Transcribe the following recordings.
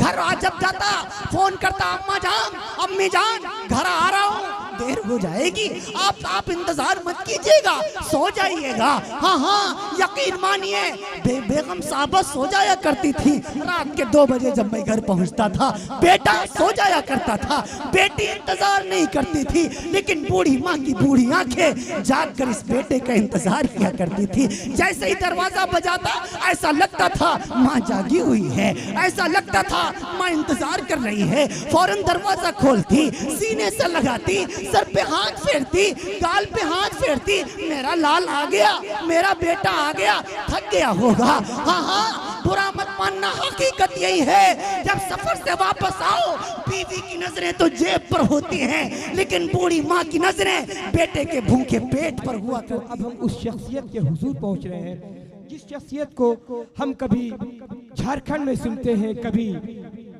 घर आ जब जाता फोन करता, अम्मा जान अम्मी जान घर आ रहा हूँ, देर हो जाएगी, आप इंतजार मत कीजिएगा, सो जाइएगा। हाँ हाँ यकीन मानिए बेगम साहबा सो जाया करती थी। रात के 2 बजे जब मैं घर पहुंचता था बेटा सो जाया करता था, बेटी इंतजार नहीं करती थी, लेकिन बूढ़ी माँ की बूढ़ी आंखें जाग कर इस बेटे का इंतजार किया करती थी। जैसे ही दरवाजा बजाता ऐसा लगता था माँ जागी हुई है, ऐसा लगता था माँ इंतजार कर रही है। फौरन दरवाजा खोलती, सीने से लगाती, सर पे हाथ फेरती, गाल पे हाथ फेरती, मेरा लाल आ गया, मेरा बेटा आ गया, थक गया होगा। हाँ हाँ बुरा मत मानना, हकीकत यही है, जब सफर से वापस आओ बीवी की नजरें तो जेब पर होती हैं, लेकिन बूढ़ी माँ की नजरें बेटे के भूखे पेट पर हुआ। तो अब हम उस शख्सियत के हुजूर पहुंच रहे हैं जिस शख्सियत को हम कभी झारखंड में सुनते हैं, कभी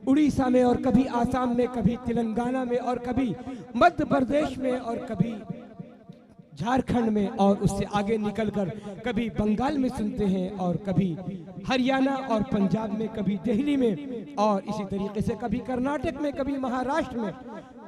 उड़ीसा में, और कभी आसाम में, कभी तेलंगाना में, और कभी मध्य प्रदेश में, और कभी झारखंड में, और उससे आगे निकलकर कभी बंगाल में सुनते हैं, और कभी हरियाणा और पंजाब में, कभी दिल्ली में, और इसी तरीके से कभी कर्नाटक में, कभी महाराष्ट्र में।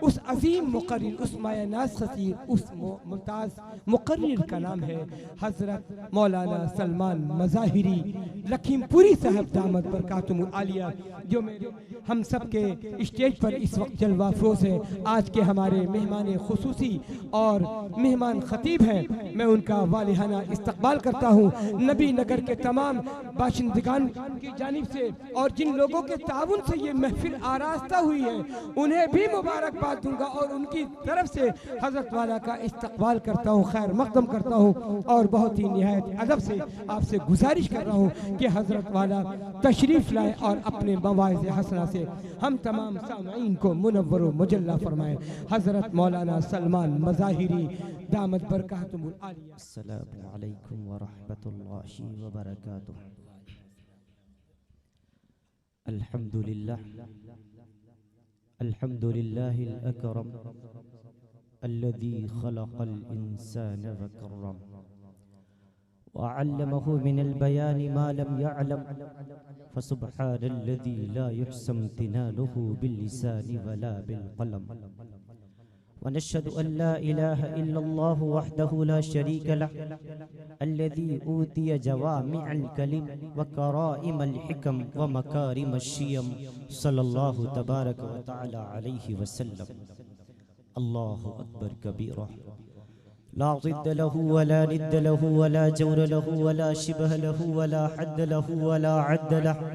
उस अजीम मुकर्रिर, उस मायानाज़ खतीब, उस मुमताज़ मुकर्रिर का नाम है हज़रत मौलाना सलमान मज़ाहिरी लखीमपुरी साहब दामत बरकातुहुल आलिया, जो मेरे हम सब के स्टेज पर इस वक्त जलवा अफरोज़ हैं। आज के हमारे मेहमान खुसूसी और मेहमान खतीब हैं, मैं उनका वालिहाना इस्तकबाल करता हूँ। नबी नगर के तमाम बाशिंदगान की जानिब से और जिन लोगों के ताउन से ये महफिल आरास्ता हुई है उन्हें भी मुबारकबाद दूंगा, और उनकी तरफ से हजरत वाला का इस्तकबाल करता हूँ, खैर मकदम करता हूँ, और बहुत ही निहायत अदब से आपसे गुजारिश कर रहा हूँ कि हजरत वाला तशरीफ लाए और अपने मवाइज़ हसना से हम तमाम सामईन को मुनव्वर व मुजल्ला फरमाए। हजरत मौलाना सलमान मज़ाहिरी दामत बरकातुहुल आलिया। अस्सलामु अलैकुम व रहमतुल्लाहि व बरकातुहू। अल्हम्दुलिल्लाह अल्हम्दुलिल्लाहिल अकरम अल्लज़ी खलक़ल इंसाना व कररम व अल्लमहु मिनल बयानि मा लम यअलम फसुब्हानल्लज़ी ला युहसन तिनालुहु बिल्लिसानि वला बिलक़लम व नशहदु अन ला इलाहा इल्लल्लाहु वहदहु ला शरीका लह अल्लज़ी ऊतिया जवामिअल कलिम व कराइमल हिकम व मकारिमश शियम सल्लल्लाहु तबारक व तआला अलैहि वसल्लम। अल्लाहु अकबर कबीरा ला ज़िद्द लहु वला निद्द लहु वला जौर लहु वला शिबह लहु वला हद्द लहु वला अद्द लहु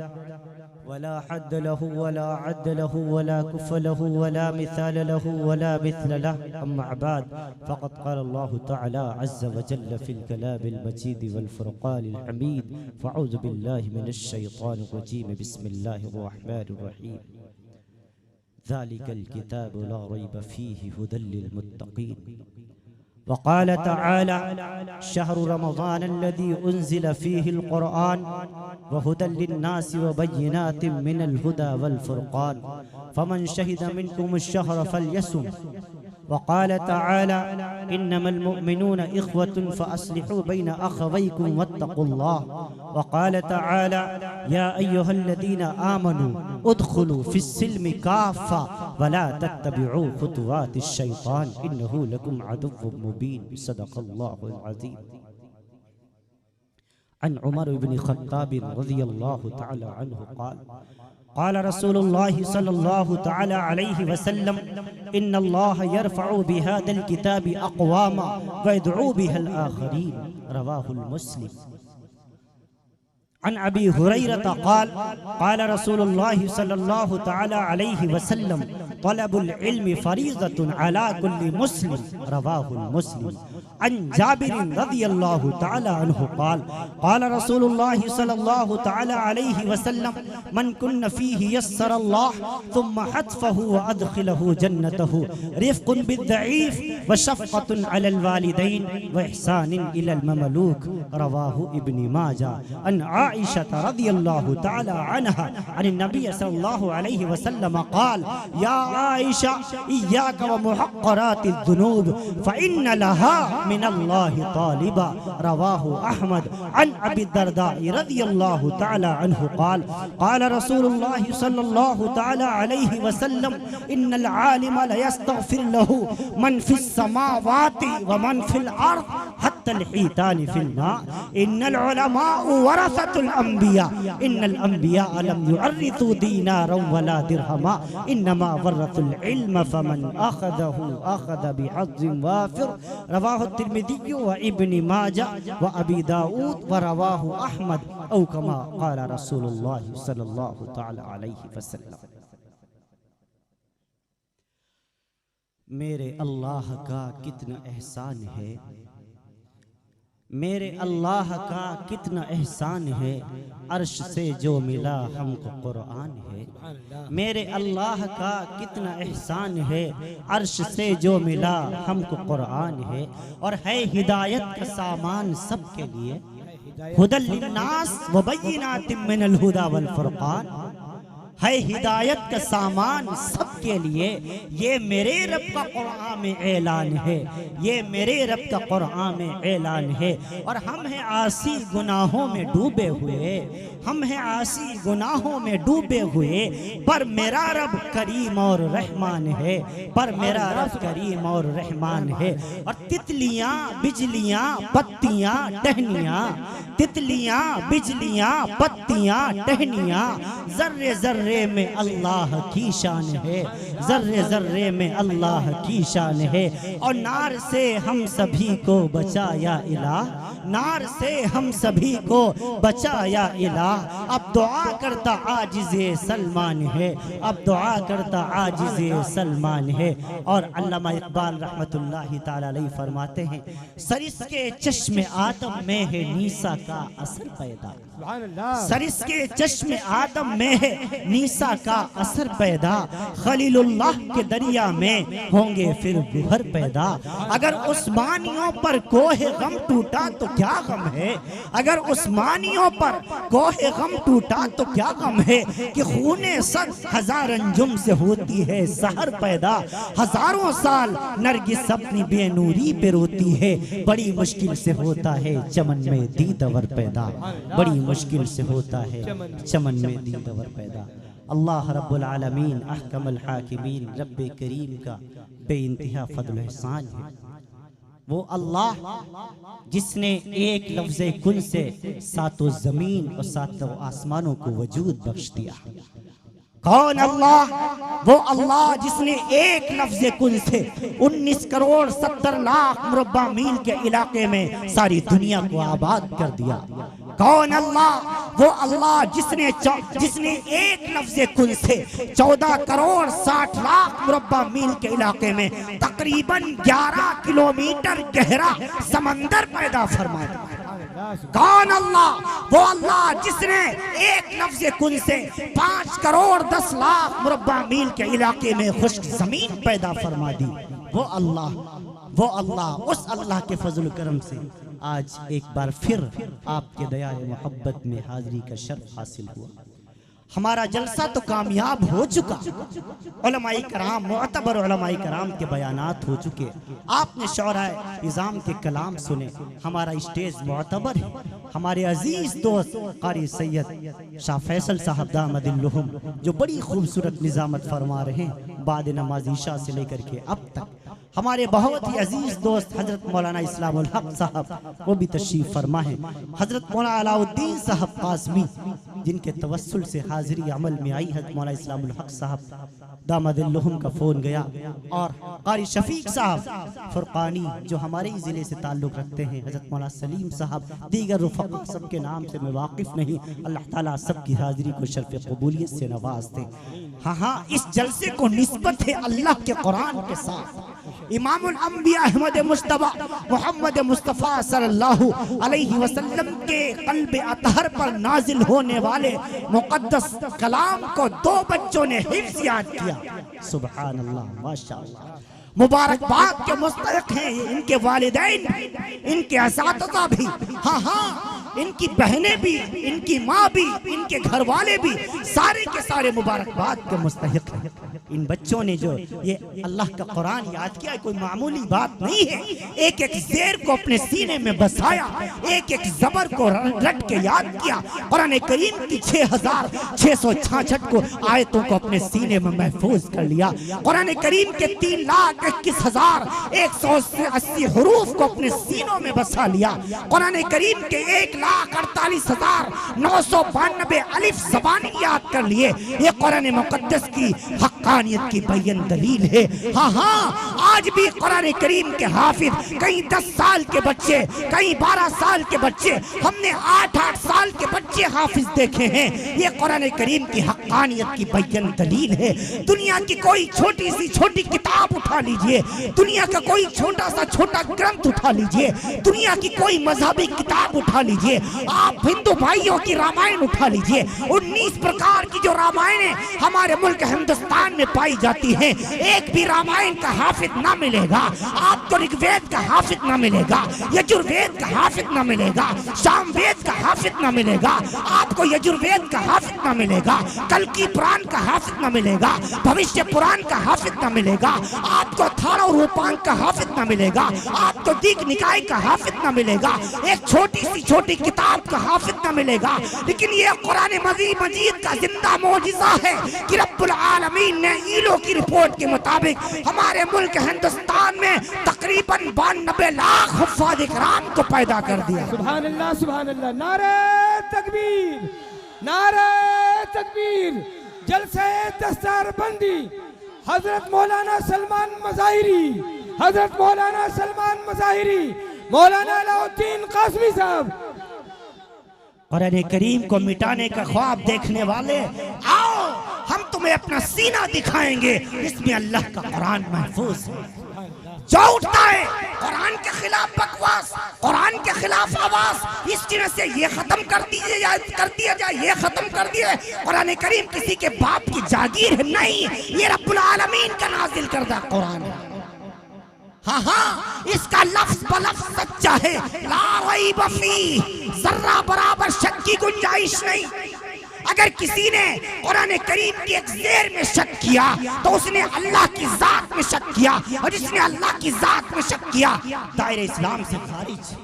वला हद्द लहु वला अद्द लहु वला कुफ़ लहु वला मिसाल लहु वला मिस्ल लहु। अम्मा बाद फ़क़द क़ाल अल्लाहु तआला अज़्ज़ व जल्ल फ़िल कलामिल मजीद वल फ़ुरक़ानिल हमीद। फ़अऊज़ु बिल्लाहि मिनश शैतानिर रजीम। बिस्मिल्लाहिर रहमानिर रहीम। ज़ालिकल किताबु ला रैब फ़ीहि हुदल लिल मुत्तक़ीन। वक़ाल तआला शहरु रमज़ान अल्लज़ी उन्ज़िल फ़ीहिल क़ुरआन व हुदल लिन्नासि व बय्यिनातिन मिनल हुदा वल फ़ुरक़ान फ़मन शहिद मिनकुमुश शहर फ़लयसुम। वक़ाल तआला इन्नमल मुअमिनूना इख़्वतुन फ़अस्लिहू बैना अख़वैकुम वत्तक़ुल्लाह। वक़ाल तआला या अय्युहल्लज़ीना आमनू उद्ख़ुलू फ़िस्सिल्मि काफ़्फ़ा वला तत्तबिऊ ख़ुतुवातिश शैतान इन्नहु लकुम अदुव्वुम मुबीन। सदक़ल्लाहुल अज़ीम। अन उमर इब्न ख़त्ताब रज़ियल्लाहु तआला अन्हु क़ाल क़ाल रसूलुल्लाहि सल्लल्लाहु तआला अलैहि वसल्लम इन्नल्लाह यरफ़उ बिहादल किताबि अक़वामा व यदउ बिहल आख़रीन। रवाहुल मुस्लिम। अन अबी हुरैरत क़ाल क़ाल रसूलुल्लाहि सल्लल्लाहु तआला अलैहि वसल्लम तलबुल इल्मि फ़रीज़तुन अला कुल्लि मुस्लिम। रवाहुल मुस्लिम। अन जाबिर रज़ियल्लाहु तआला अन्हु क़ाल क़ाल रसूलुल्लाहि सल्लल्लाहु तआला अलैहि वसल्लम मन कुन्न फ़ीहि यस्सरल्लाहु थुम्मा हत्फ़हु व अदख़िलहु जन्नतहु रिफ़्क़ुन बिद्दईफ़ व शफ़क़तुन अलल वालिदैन व इहसानुन इलल ममलूक। रवाहु इब्न माजा। अन आइशा रज़ियल्लाहु तआला अन्हा अन नबी सल्लल्लाहु अलैहि वसल्लम क़ाल या आइशा इय्याका व मुहक़्क़रातिज़ ज़ुनूब फ़इन्न लहा मिनल्लाहि तालिबा रवाहु अहमद अन अबी दरदा रज़ियल्लाहु तआला अन्हु क़ाल क़ाल रसूलुल्लाह सल्लल्लाहु तआला अलैहि वसल्लम इन्नल आलिम ला यस्तग़फिर लहु मन फिस समावाति व मन फिल अर्द हत्ता अल हीतान फिल मा इन्नल उलमा वरसतुल अंबिया इन्नल अंबिया लम युअर्रिथु दीनारन वला दिरहमा इन्नमा वरसुल इल्म फमन अखदहु अखद बिहज़्ज़िन वाफिर रवाहु तिर्मिज़ी व इब्न माजा व अबी दाऊद व रवाहु अहमद औ कमा क़ाल रसूलुल्लाह सल्लल्लाहु तआला अलैहि वसल्लम। मेरे अल्लाह का कितना एहसान है, मेरे अल्लाह का कितना एहसान है, अर्श से जो मिला हमको कुरान है। मेरे अल्लाह का कितना एहसान है, अर्श से जो मिला हमको कुरान है। और है हिदायत का सामान सबके लिए, हुदल लिन्नास व बय्यिनातिम मिनल हुदा वल फुरक़ान। है हिदायत का सामान सबके लिए, ये मेरे रब का कुरान में ऐलान है, ये मेरे रब का कुरान में ऐलान है। और हम हैं आसी गुनाहों में डूबे हुए, हम हैं आसी गुनाहों में डूबे हुए, पर मेरा रब करीम और रहमान है, पर मेरा रब करीम और रहमान है। और तितलियां बिजलियां पत्तियां टहनियां, तितलियां बिजलियां पत्तियां टहनियां, जर्रे जर्रे में अल्लाह की शान है, जर्रे जर्रे में अल्लाह की शान है। और नार से हम सभी को बचाया इलाह, नार से हम सभी को बचाया इलाह। अब दुआ करता आजिज़े सलमान है, अब दुआ करता आजिज़े सलमान है। और अल्लामा इकबाल रहमतुल्लाहि ताला अलैहि फरमाते हैं, सरिस के चश्मे आदम में है नीसा का असर पैदा, सरिस के चश्मे आदम में है नीसा का असर पैदा। खलीलुल्लाह के दरिया में होंगे फिर गुहर पैदा। अगर उस्मानियों पर कोहे गम टूटा तो क्या गम है, अगर उस्मानियों पर कोहे गम टूटा तो क्या गम है। कि खूने सद हजार अंजुम से होती है सहर पैदा। हजारों साल नरगिस अपनी बेनूरी पे रोती है, बड़ी मुश्किल से होता है चमन में दीदवर पैदा, बड़ी मुश्किल से होता है चमन में दीदवर पैदा। अल्लाह रब्बुल आलमीन अहकमुल हाकिमीन रब्बे करीम का बेइंतहा फज़ल एहसान है। वो अल्लाह जिसने एक लफ्ज़े कुन से सातों ज़मीन और सातों आसमानों को वजूद बख्श दिया। कौन अल्लाह? वो अल्लाह जिसने एक लफ्ज़े कुन से 19 करोड़ 70 लाख मुरब्बा मील के इलाके में सारी दुनिया को आबाद कर दिया। कौन अल्लाह? वो अल्लाह जिसने एक लफ्ज़े कुन से 14 करोड़ 60 लाख मुरब्बा मील के इलाके में तकरीबन 11 किलोमीटर गहरा समंदर पैदा फरमा दिया। कौन अल्लाह? वो अल्लाह जिसने एक लफ्ज़े कुन से 5 करोड़ 10 लाख मुरब्बा मील के इलाके में खुश्क जमीन पैदा फरमा दी। वो अल्लाह उस अल्लाह के फजल करम से आज एक बार फिर आपके दया मोहब्बत में हाजिरी का शर्फ हासिल हुआ। हमारा जलसा तो कामयाब हो चुका, उलमाए कराम मुअतबर उलमाए कराम के बयानात हो चुके, आपने शौराए निज़ाम के कलाम सुने, हमारा स्टेज मुअतबर है। हमारे अजीज दोस्त कारी सैयद शाह फैसल साहब दामदिल्लुहुम जो बड़ी खूबसूरत निज़ामत फरमा रहे हैं बाद नमाज ईशा से लेकर के अब तक। हमारे बहुत ही अजीज दोस्त हजरत मौलाना इस्लामुल हक साहब वो भी तशरीफ फरमा है। हजरत मौलाना अलाउद्दीन साहब कासमी जिनके तवस्सुल से हाजिरी अमल में आई। हजरत मौलाना इस्लामुल हक साहब दामदिल्लुहुम का फ़ोन गया और कारी शफीक साहब फुरकानी जो हमारे ही ज़िले से ताल्लुक़ रखते हैं, हजरत मौलाना सलीम साहब, दीगर रुफ़क़ा सबके नाम से मैं वाकिफ़ नहीं, अल्लाह ताला सबकी हाजिरी को शर्फ़ क़बूलियत से नवाज़ते। हाँ, इस जलसे को निस्बत है अल्लाह के कुरान के साथ। इमामुल अंबिया अहमद मुस्तफा मोहम्मद मुस्तफ़ा सल्लल्लाहु अलैहि वसल्लम के क़ल्ब अतहर पर नाजिल होने वाले मुक़द्दस कलाम को 2 बच्चों ने हिफ्ज़ याद किया। सुभान अल्लाह, माशाअल्लाह। मुबारकबाद के मुस्तहिक़ हैं इनके वालिदैन, इनके असातिज़ा भी। हाँ, इनकी बहनें भी, इनकी माँ भी, इनके घर वाले भी सारे के सारे मुबारकबाद के मुस्तहिक हैं। इन बच्चों ने जो ये अल्लाह का कुरान याद किया, कोई मामूली बात नहीं है। एक एक ज़ेर को अपने सीने में बसाया, एक एक जबर को रट के याद किया। कुरान करीम की 6666 को आयतों को अपने सीने में महफूज कर लिया। कुरान करीम के 3,21,180 हरूफ को अपने सीनों में बसा लिया। कुरान करीम के 1,48,992 अलिफ ज़बानी याद कर लिए। ये कुरान मुक़द्दस की हक़ानियत की बयान दलील है। हाँ हाँ, आज भी कुरान करीम के हाफिज कई 10 साल के बच्चे, कई 12 साल के बच्चे, हमने 8-8 साल के बच्चे हाफिज देखे हैं। ये कुरान करीम की हक़ानियत की बयान दलील है। दुनिया की कोई छोटी सी छोटी किताब उठा लीजिए, दुनिया का कोई छोटा सा छोटा ग्रंथ उठा लीजिए, दुनिया की कोई मजहबी किताब उठा लीजिए, आप हिंदू भाइयों की रामायण उठा लीजिए। 19 प्रकार की जो रामायण हमारे मुल्क हिंदुस्तान में पाई जाती है, एक भी रामायण का हाफिज ना मिलेगा आपको। ऋग्वेद का हाफिज ना मिलेगा, यजुर्वेद का हाफिज ना मिलेगा, सामवेद का हाफिज ना मिलेगा आपको, यजुर्वेद का हाफिज ना मिलेगा, कल की पुराण का हाफिज ना मिलेगा, भविष्य पुराण का हाफिज ना मिलेगा आपको, थाड़ा और रूपांक का हाफिज ना मिलेगा आपको, दीक निकाय का हाफिज ना मिलेगा, एक छोटी सी छोटी किताब का हाफिज ना मिलेगा। लेकिन ये कुरान मजीद का जिंदा मौजिज़ा है कि रब्बुल आलमीन ने ईलो की रिपोर्ट के मुताबिक हमारे मुल्क हिंदुस्तान में तकरीबन 92 लाख हुफ़ाज़ इकराम को पैदा कर दिया। सुभान अल्लाह, सुभान अल्लाह। नारे तकबीर, नारे तकबीर। जलसे दस्तारबंदी हजरत मौलाना सलमान मज़ाहिरी, हजरत मौलाना सलमान मज़ाहिरी, मौलाना अलाउद्दीन कासमी साहब। कुरान करीम को मिटाने का ख्वाब देखने वाले, आओ हम तुम्हें अपना सीना दिखाएंगे, इसमें अल्लाह का कुरान महफूज है। जो उठता है कुरान के खिलाफ बकवास, कुरान के खिलाफ आवाज, इस तरह से ये खत्म कर दिया जाए, ये खत्म कर दिया। कुरान करीम किसी के बाप की जागीर है नहीं, ये रब्बुल आलमीन का नाजिल करदा कुरान है। हाँ हाँ, इसका लफ्ज बलफ्ज सच्चा है, ला रैब फी, जर्रा बराबर शक की गुंजाइश नहीं। अगर किसी ने कुरान करीम की एक ज़ेर में शक किया तो उसने अल्लाह की जात में शक किया, और जिसने अल्लाह की जात में शक किया दायरे इस्लाम से खारिज।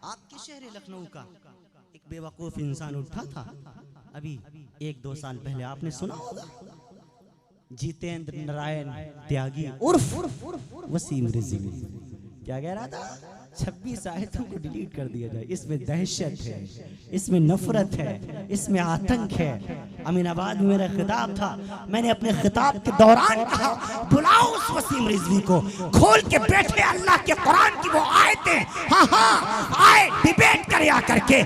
आपके शहर लखनऊ का एक बेवकूफ इंसान उठा था अभी 1-2 साल पहले, आपने सुना होगा, जितेंद्र नारायण त्यागी उर्फ वसीम रिजवी। क्या कह रहा था? 26 आयतों को डिलीट कर दिया जाए, इसमें दहशत है, इसमें नफरत है, इसमें आतंक है। अमीनाबाद में मेरा खिताब था, मैंने अपने खिताब के दौरान कहा बुलाओ उस वसीम रिजवी को, खोल के बैठे अल्लाह के कुरान की वो आयतें, हाँ हाँ आए डिबेट करे आकर के।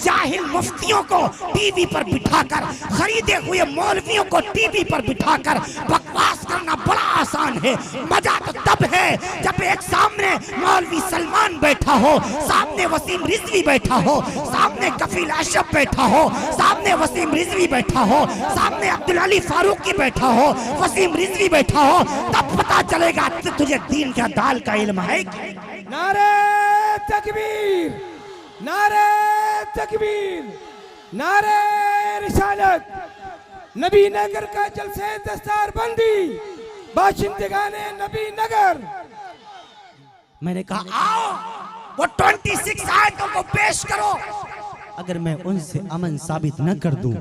जाहिल मुफ्तियों को टीवी पर बिठाकर, खरीदे हुए मौलवियों को टीवी पर बिठाकर बकवास करना बड़ा आसान है। मजा तो तब है जब एक सामने मौलवी सलमान बैठा हो, सामने वसीम रिजवी बैठा हो, सामने कफील अशरफ बैठा हो, सामने वसीम रिजवी बैठा हो, सामने अब्दुल अली फारूकी बैठा हो, वसीम रिजवी बैठा हो, तब पता चलेगा तुझे दीन का दाल का इल्म है। नारे तकबीर, नारे तकबीर, नारे रिसालत। नबी नगर का जलसे दस्तारबंदी, बाशिंदगाने नबी नगर। मैंने कहा आओ वो 26 आयतों को पेश करो। अगर मैं उनसे अमन साबित न कर दूं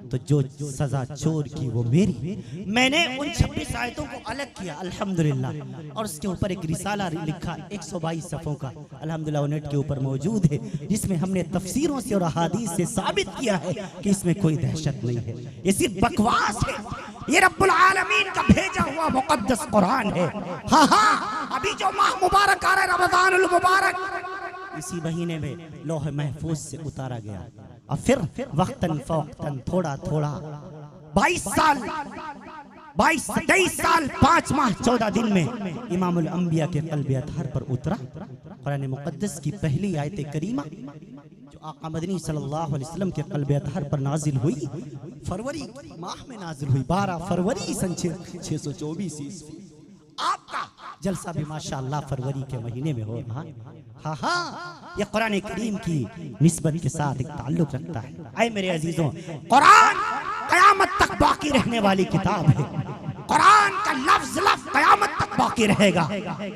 तो जो सजा चोर की वो मेरी। मैंने उन 26 आयतों को अलग किया अल्हम्दुलिल्लाह, और उसके ऊपर एक रिसाला लिखा 122 सफ़ों का, अल्हम्दुलिल्लाह नेट के ऊपर मौजूद है, जिसमें हमने तफसीरों से और अहादीस से साबित किया है कि इसमें कोई दहशत नहीं है, ये सिर्फ बकवास है। ये रब्बुल आलमीन का भेजा हुआ मुकद्दस कुरान है। हाँ हाँ, अभी जो माह मुबारक आ रहा है रमज़ानुल मुबारक, इसी महीने में लौह महफूज से उतारा गया, और फिर वक्तन फौक्तन थोड़ा थोड़ा 22 साल 23 साल 5 माह 14 दिन में इमामुल अंबिया के क़ल्ब अतहर पर उतरा कुरान मुक़द्दस की पहली आयत करीमा, जो आका मदनी सल्लल्लाहु अलैहि वसल्लम के क़ल्ब अतहर पर नाजिल हुई, फरवरी माह में नाजिल हुई, 12 फरवरी सन 624 ईस्वी। आपका जलसा भी माशाअल्लाह फरवरी के महीने में हो रहा है। हाँ हाँ, ये कुरान करीम की निस्बत के साथ एक ताल्लुक रखता है। आए मेरे अजीजों, कुरान कयामत तक बाकी रहने वाली किताब है। कुरान का लफ्ज लफ्ज कयामत तक बाकी रहेगा।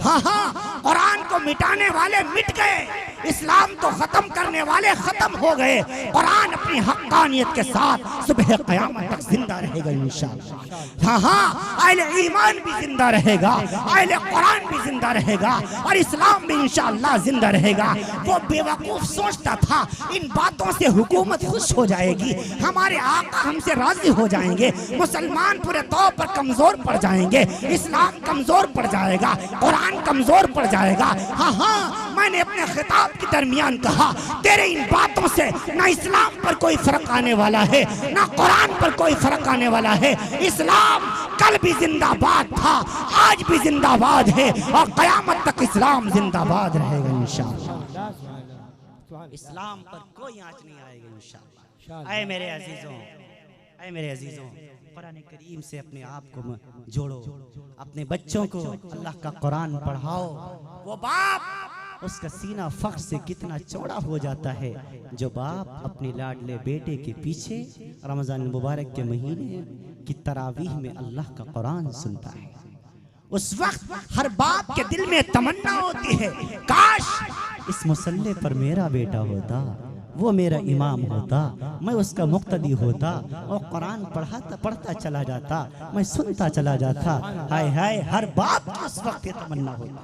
हाँ हाँ, कुरान को मिटाने वाले मिट गए, इस्लाम को खत्म करने वाले खत्म हो गए। कुरान अपनी हक्कानियत के साथ सुबह कयामत तक जिंदा रहेगा इंशाअल्लाह। हाँ हाँ, अहले ईमान भी जिंदा रहेगा, अहले कुरान भी जिंदा रहेगा और इस्लाम भी इंशाअल्लाह जिंदा रहेगा। वो बेवकूफ सोचता था इन बातों से हुकूमत खुश हो जाएगी, हमारे आका हमसे राजी हो जाएंगे, मुसलमान पूरे तौर पर कमजोर पड़ जाएंगे, इस्लाम कमजोर पड़ जाएगा, कुरान कमजोर पड़ जाएगा। हाँ हाँ, मैंने अपने खिताब के दरमियान कहा, तेरे इन बातों से ना इस्लाम पर कोई फर्क आने वाला है, ना कुरान पर कोई फर्क आने वाला है। इस्लाम कल भी जिंदाबाद था, आज भी जिंदाबाद है और कयामत तक इस्लाम जिंदाबाद रहेगा इंशाअल्लाह। इस्लाम पर कोई आंच नहीं आएगी इंशाअल्लाह। ऐ मेरे अजीजों, ऐ मेरे अजीजों, कुरान करीम से अपने आप को जोड़ो, अपने बच्चों को अल्लाह का कुरान पढ़ाओ। वो बाप, उसका सीना फख्र से कितना चौड़ा हो जाता है जो बाप अपने लाडले बेटे के पीछे रमजान मुबारक के महीने की तरावीह में अल्लाह का कुरान सुनता है। उस वक्त हर बाप के दिल में तमन्ना होती है, काश इस मुसल्ले पर मेरा बेटा होता, वो मेरा इमाम होता, मैं उसका मुक्तदी होता और कुरान पढ़ता चला जाता, मैं सुनता चला जाता। हाय हाय, हर बाप की उस वक्त ये तमन्ना होती।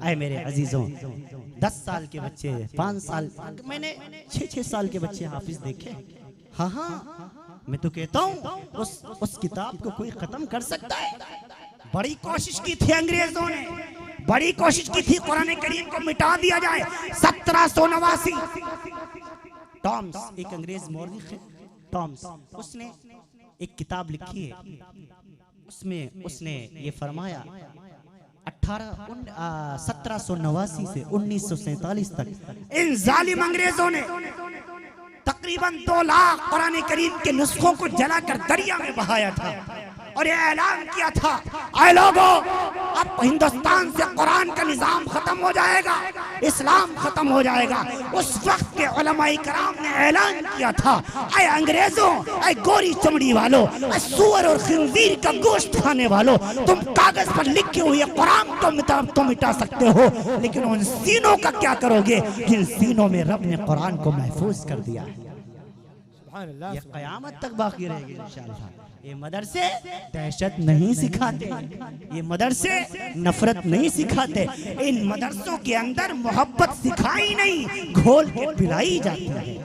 आए मेरे अजीजों, 10 साल के बच्चे, 5 साल, मैंने 6-6 साल के बच्चे हाफिज देखे। हाँ हाँ, मैं तो कहता हूँ उस किताब को कोई खत्म कर सकता है? बड़ी कोशिश की थी अंग्रेजों ने, बड़ी कोशिश की थी कुरान करीम को मिटा दिया जाए। 1789 टॉम्स, एक अंग्रेज मौलिक है टॉम्स, उसने एक किताब लिखी है, उसमें उसने ये फरमाया 1789 से 1947 तक इन जालिम अंग्रेजों ने तकरीबन 2 लाख कुरान करीम के नुस्खों को जलाकर दरिया में बहाया था और ये ऐलान किया था, ऐ लोगों, अब हिंदुस्तान से कुरान का निजाम खत्म हो जाएगा, इस्लाम खत्म हो जाएगा। उस वक्त के उलमाए कराम ने ऐलान किया था, ऐ अंग्रेजों, ऐ गोरी चमड़ी वालों, ऐ सूअर और खिंजीर का गोश्त खाने वालों, तुम कागज पर लिखे हुए कुरान को मिटा सकते हो, लेकिन उन सीनों का क्या करोगे जिन सीनों में रब ने कुरान को महफूज कर दिया है। ये कयामत तक बाकी रहेगी इंशाअल्लाह। ये मदरसे दहशत नहीं सिखाते, ये मदरसे नफरत नहीं सिखाते, इन मदरसों के अंदर मोहब्बत सिखाई नहीं, घोल के पिलाई जाती है।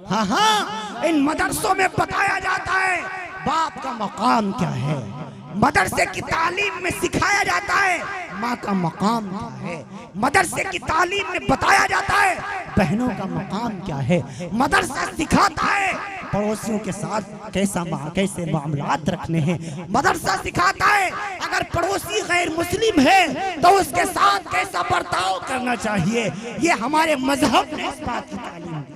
हाँ हाँ, इन मदरसों में बताया जाता है बाप का मकाम क्या है, मदरसे की तालीम में सिखाया जाता है माँ का मकाम क्या है, मदरसे की तालीम में बताया जाता है बहनों का मकाम क्या है, मदरसा सिखाता है पड़ोसियों के साथ कैसे मामलात रखने हैं, मदरसा सिखाता है अगर पड़ोसी गैर मुस्लिम है तो उसके साथ कैसा बर्ताव करना चाहिए। ये हमारे मजहब ने इस बात की तालीम दी,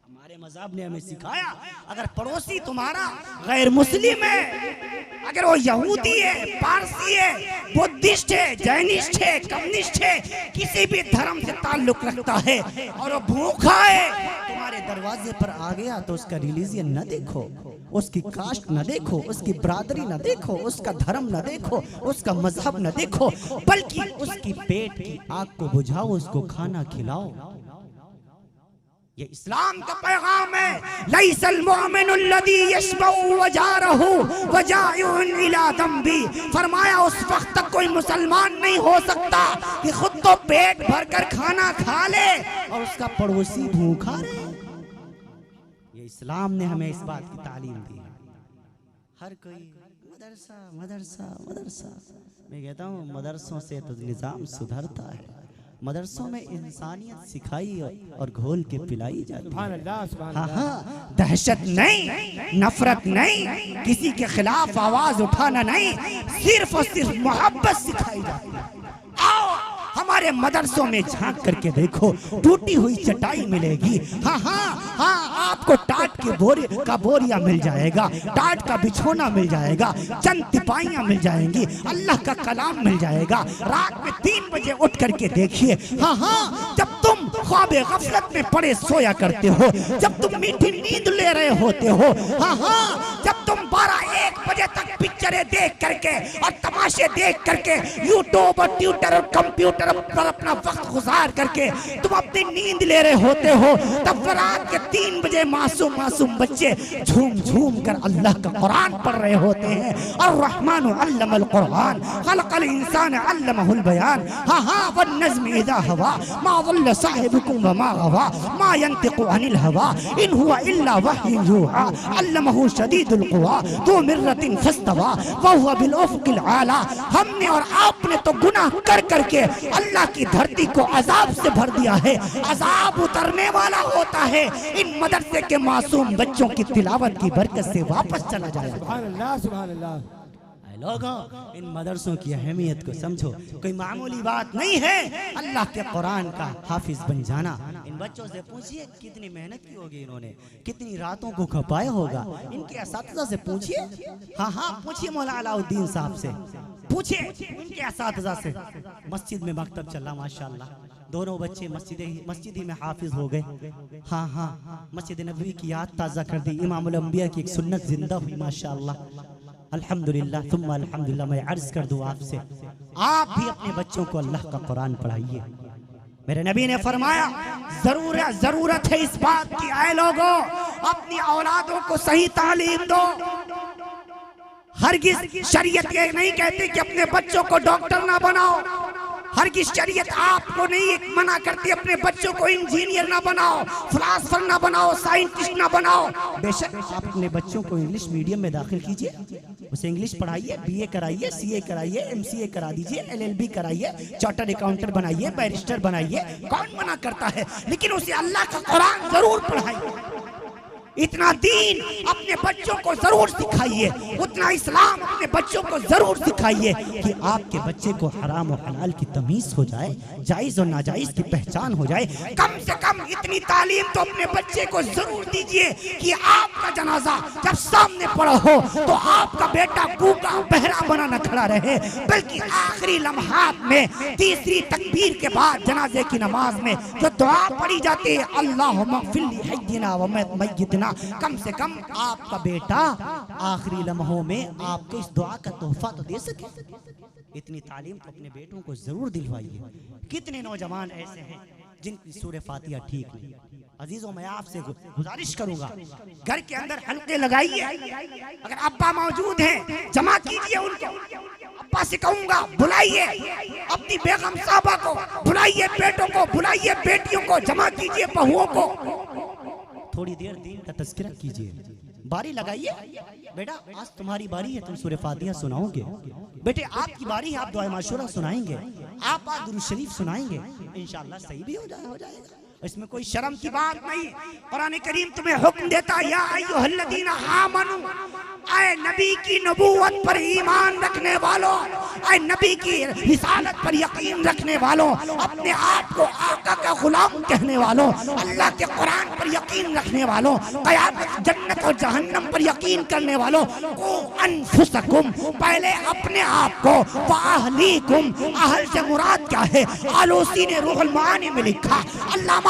हमारे मजहब ने हमें सिखाया अगर पड़ोसी तुम्हारा गैर मुस्लिम है, अगर वो यहूदी है, पारसी है, बुद्धिस्ट है, जैनिस्ट है, कम्युनिस्ट है, किसी भी धर्म से ताल्लुक रखता है और वो भूखा है, तुम्हारे दरवाजे पर आ गया तो उसका रिलीजियन न देखो, उसकी कास्ट न देखो, उसकी बरादरी न देखो, उसका धर्म न देखो, उसका मजहब न देखो, बल्कि उसकी पेट की आग को बुझाओ, उसको खाना खिलाओ। ये इस्लाम का पैगाम है। लैसल मुमिनुल्लज़ी यशबउ वजारहु वजायुन इला दम्बी, फरमाया उस वक्त तक कोई मुसलमान नहीं हो सकता कि खुद तो पेट भरकर खाना खा ले और उसका पड़ोसी भूखा रहे। ये इस्लाम ने हमें इस बात की तालीम दी। हर कोई मदरसा मदरसा मदरसा, मैं कहता हूँ मदरसों से तो निजाम सुधरता है, मदरसों में इंसानियत सिखाई और घोल के पिलाई जाती है। हाँ हाँ, दहशत नहीं, नफरत नहीं, किसी के खिलाफ आवाज उठाना नहीं, सिर्फ और सिर्फ मोहब्बत सिखाई जाती है। आओ हमारे हमारे मदरसों में झांक करके देखो, टूटी हुई चटाई मिलेगी। हाँ हाँ हाँ, आपको टाट के बोरिया मिल जाएगा, टाट का बिछोना मिल जाएगा, चंद तिपाइयां मिल जाएंगी, अल्लाह का कलाम मिल जाएगा। रात में 3 बजे उठ करके देखिए। हाँ हाँ, जब तुम ख्वाबे गफलत में पड़े सोया करते हो, जब तुम मीठी नींद ले रहे होते हो, हाँ हाँ, जब तुम 12-1 बजे तक पिक्चरें देख करके और तमाशे देख करके यूट्यूब और ट्विटर और कंप्यूटर पर अपना वक्त गुजार करके तुम अपनी नींद ले रहे होते हो, तब रात के 3 बजे मासूम मासूम बच्चे झूम झूम कर अल्लाह का कुरान पढ़ रहे होते हैं। और रहमान अल्लमल कुरान खलकल इंसान अल्लमहुल बयान। हाँ हाँ, वन नज़्म इज़ा हवा मा ज़ल्ल साहिबुकुम व मा गवा मा यंतिकु अनिल हवा इन हुवा इल्ला वह्युन यूहा अल्लमहु शदीदुल कुवा ज़ू मिर्रतिन फस्तवा व हुवा बिल उफ़क़िल आला। हमने और आपने तो गुनाह कर करके अल्लाह की धरती को अजाब से भर दिया है। अजाब उतरने वाला होता है इन मदरसे के मासूम बच्चों की तिलावत की बरकत से वापस चला जाएगा। सुभान अल्लाह, सुभान अल्लाह। लोगों, इन मदरसों की अहमियत को समझो, कोई मामूली बात नहीं है अल्लाह के कुरान का हाफिज बन जाना। इन बच्चों से पूछिए कितनी मेहनत की होगी इन्होंने, कितनी रातों को खपाया होगा। इनके असातिज़ा से पूछिए, हाँ हाँ पूछिए, मौला अलाउद्दीन साहब से पूछिए, इनके असातिज़ा से। मस्जिद में मकतब चला माशाअल्लाह, दोनों बच्चे मस्जिद ही में हाफिज हो गए। हाँ हाँ, मस्जिद नबवी की याद ताज़ा कर दी, इमामुल अंबिया की एक सुन्नत जिंदा हुई माशाअल्लाह। अल्हम्दुलिल्लाह सुम्मा अल्हम्दुलिल्लाह। मैं अर्ज कर दूं आपसे, आप भी अपने बच्चों को अल्लाह का कुरान पढ़ाइए। मेरे नबी ने फरमाया, जरूरत है इस बात की, आए लोगों अपनी औलादों को सही तालीम दो। हरगिज़ शरीयत ये नहीं कहती कि अपने बच्चों को डॉक्टर ना बनाओ। हरगिज़ शरीयत आपको नहीं मना करती अपने बच्चों को इंजीनियर ना बनाओ, फिलासफर ना बनाओ, साइंटिस्ट ना बनाओ। बेशक आप अपने बच्चों को इंग्लिश मीडियम में दाखिल कीजिए, उसे इंग्लिश पढ़ाइए, BA कराइए, CA कराइए, MCA करा दीजिए, LLB कराइए, चार्टर्ड अकाउंटेंट बनाइए, बैरिस्टर बनाइए, कौन मना करता है। लेकिन उसे अल्लाह का कुरान जरूर पढ़ाइए। इतना दीन अपने बच्चों को जरूर सिखाइए, उतना इस्लाम अपने बच्चों को जरूर सिखाइए कि आपके बच्चे को हराम और हलाल की तमीज हो जाए, जायज और नाजायज की पहचान हो जाए। कम से कम इतनी तालीम तो अपने बच्चे को जरूर दीजिए कि आपका जनाजा जब सामने पड़ा हो तो आपका बेटा गूंगा बहरा बना न खड़ा रहे, बल्कि आखिरी लम्हात में तीसरी तकबीर के बाद जनाजे की नमाज में जो दुआ पढ़ी जाती है, अल्लाहुम्मा फ़िल ली हय्यिना व मय्यितना, कम से कम आपका बेटा आखिरी लम्हों में आपको इस दुआ का तोहफा तो दे सके। इतनी तालीम तो अपने बेटों को जरूर दिलवाइए। कितने नौजवान ऐसे हैं जिनकी सूरह फातिहा ठीक नहीं। अजीजों, मैं आपसे गुजारिश करूंगा, घर के अंदर हल्के लगाइए। अगर अब्बा मौजूद हैं जमा कीजिए उनको। अब्बा से कहूंगा बुलाइए अपनी बेगम साहबा को, बुलाइए बेटों को, बुलाइए बेटियों को, जमा कीजिए बहुओं को। थोड़ी देर दीन का तज़किरा कीजिए, बारी लगाइए। बेटा आज तुम्हारी बारी है, तुम सूरह फातिहा सुनाओगे। बेटे आपकी बारी है, आप दुआ माशूरा सुनाएंगे, आप आज दुरूद शरीफ सुनाएंगे, इंशाअल्लाह सही भी हो जाएगा। इसमें कोई शर्म की बात नहीं। कुरान करीम तुम्हें हुक्म देता, या अय्युहल्लज़ीना आमनू, आए नबी की नबूवत पर ईमान रखने वालों, आए नबी की रिसालत पर यकीन रखने वालों, अपने आप को आका का गुलाम कहने वालों, अल्लाह के कुरान पर यकीन रखने वालों, क़यामत जन्नत और जहन्नम पर यकीन करने वालों, को अनफुसकुम, पहले अपने आप को, व अहलीकुम, अहल से मुराद क्या है, आलूसी ने रूहुल मानी में लिखा। अल्लामा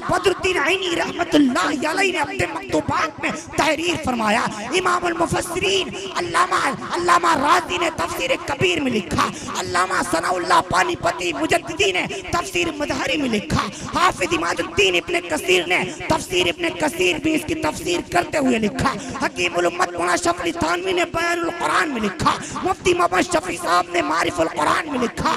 बदरुद्दीन ऐनी रहमतुल्लाह अलैहि ने अपने मक्तूबात में तहरीर फरमाया। इमामुल मुफस्सिरीन अल्लामा राज़ी ने तफसीर कबीर में लिखा। अल्लामा सनाउल्लाह पानीपती मुजद्दिदी ने तफसीर मदहरी में लिखा। हाफिज इमादुद्दीन इब्न कसीर ने तफसीर इब्न कसीर भी इसकी तफसीर करते हुए लिखा। हकीमुल उम्मत मौलाना शफी थानवी ने बयानुल कुरान में लिखा। मुफ्ती मोहम्मद शफी साहब ने मारिफुल कुरान में लिखा।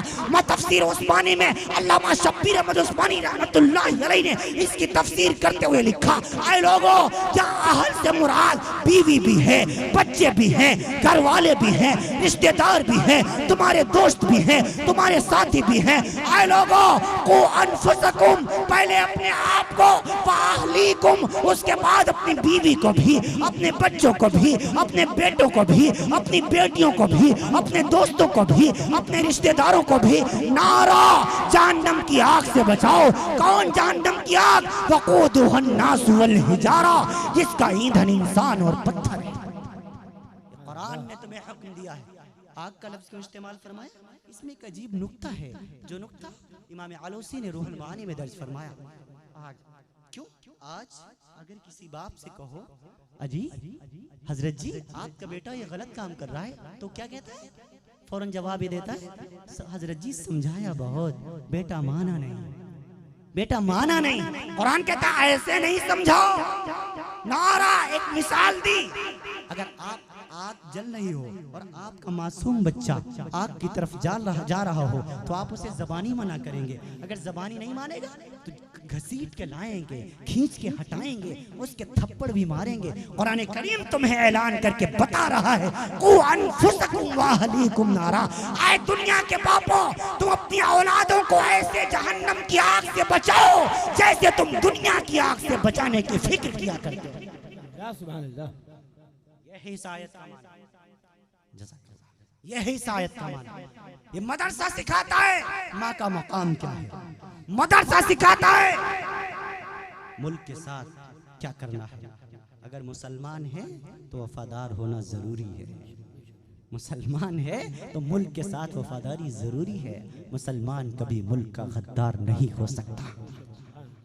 तफसीर उस्मानी में अल्लामा शब्बीर अहमद उस्मानी रहमतुल्लाह अलैहि ने इसकी तफसीर करते हुए लिखा। आए लोगों, यहाँ अहल से मुराद बीवी भी है, बच्चे भी हैं, घर वाले भी हैं, रिश्तेदार भी है, तुम्हारे दोस्त भी हैं, तुम्हारे साथी भी हैं। आए लोगों को अनफुसकुम, पहले अपने आप को, वाहलीकुम, उसके बाद अपनी बीवी को भी, अपने बच्चों को भी, अपने बेटों को भी, अपनी बेटियों को भी, अपने दोस्तों को भी, अपने रिश्तेदारों को भी नारा जहन्नम की आग से बचाओ। कौन जहन्नम की आग? वक़ूदुहन नास वल हिजारा, जिसका ईंधन इंसान और पत्थर है। कुरान ने तुम्हें हुक्म दिया है, आग का लफ्ज़ क्यों इस्तेमाल फरमाया? इसमें एक अजीब नुक्ता है, जो नुक्ता इमाम आलूसी ने रूहुल मानी में दर्ज फरमाया। आग क्यों? आज अगर किसी बाप से कहो, अजी हजरत जी आपका बेटा ये गलत काम कर रहा है, तो क्या कहता है? फौरन जवाब ये देता है, हजरत जी समझाया बहुत, बेटा माना नहीं, बेटा माना नहीं। कुरान कहता है ऐसे नहीं समझाओ, नारा एक मिसाल दी। अगर आप आग जल रही हो और आपका मासूम बच्चा आग की तरफ जा रहा हो, तो आप उसे ज़बानी मना करेंगे। अगर ज़बानी नहीं मानेगा तो घसीट के लाएंगे, खींच के हटाएंगे, उसके थप्पड़ भी मारेंगे। कुरान करीम तुम्हें ऐलान करके बता रहा है, कू अनफुसकुम व अहलीकुम नारा। आए दुनिया के बापों, तुम अपनी औलादों को ऐसे जहन्नम की आग से बचाओ जैसे तुम दुनिया की आग से बचाने की फिक्र किया करते हो। सुभान अल्लाह। यही शायद का माना, यही शायद का माना। ये मदरसा सिखाता है माँ का मकाम क्या है, मदरसा सिखाता है मुल्क के साथ क्या करना है। अगर मुसलमान है तो वफादार होना जरूरी है, मुसलमान है तो मुल्क के साथ वफादारी जरूरी है। मुसलमान कभी मुल्क का गद्दार नहीं हो सकता।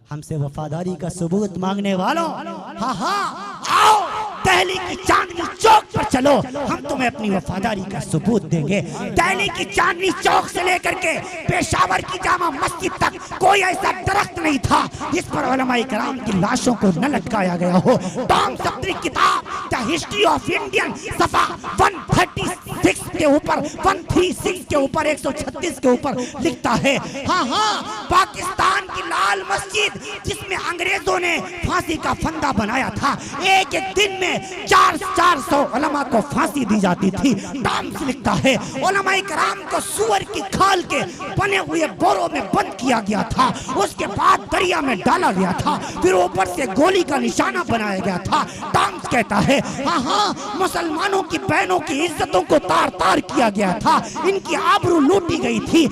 हमसे वफादारी का सबूत मांगने वालों, हाँ हाँ आओ दिल्ली की चांदनी चौक पर चलो, हम तुम्हें अपनी वफादारी का सबूत देंगे। दिल्ली की चांदनी चौक से लेकर के पेशावर की जामा मस्जिद तक कोई ऐसा दरख्त नहीं था जिस पर उलमाए किराम की लाशों को न लटकाया गया हो। टॉम अपनी किताब द हिस्ट्री ऑफ इंडियन सफा 136 के ऊपर 136 के ऊपर 136 के ऊपर लिखता है, हाँ हाँ पाकिस्तान की लाल मस्जिद जिसमें अंग्रेजों ने फांसी का फंदा बनाया था, एक एक दिन में 400 उलमा को फांसी दी जाती थी। टाइम्स लिखता है उलमाए किराम को सुअर की खाल के बने हुए बोरों में बंद किया गया था, उसके बाद दरिया में डाला गया था, फिर ऊपर से गोली का निशाना बनाया गया था। टाइम्स कहता है हाँ हाँ मुसलमानों की बहनों की इज्जतों को तार तार किया गया था, इनकी आबरू लूटी गई थी।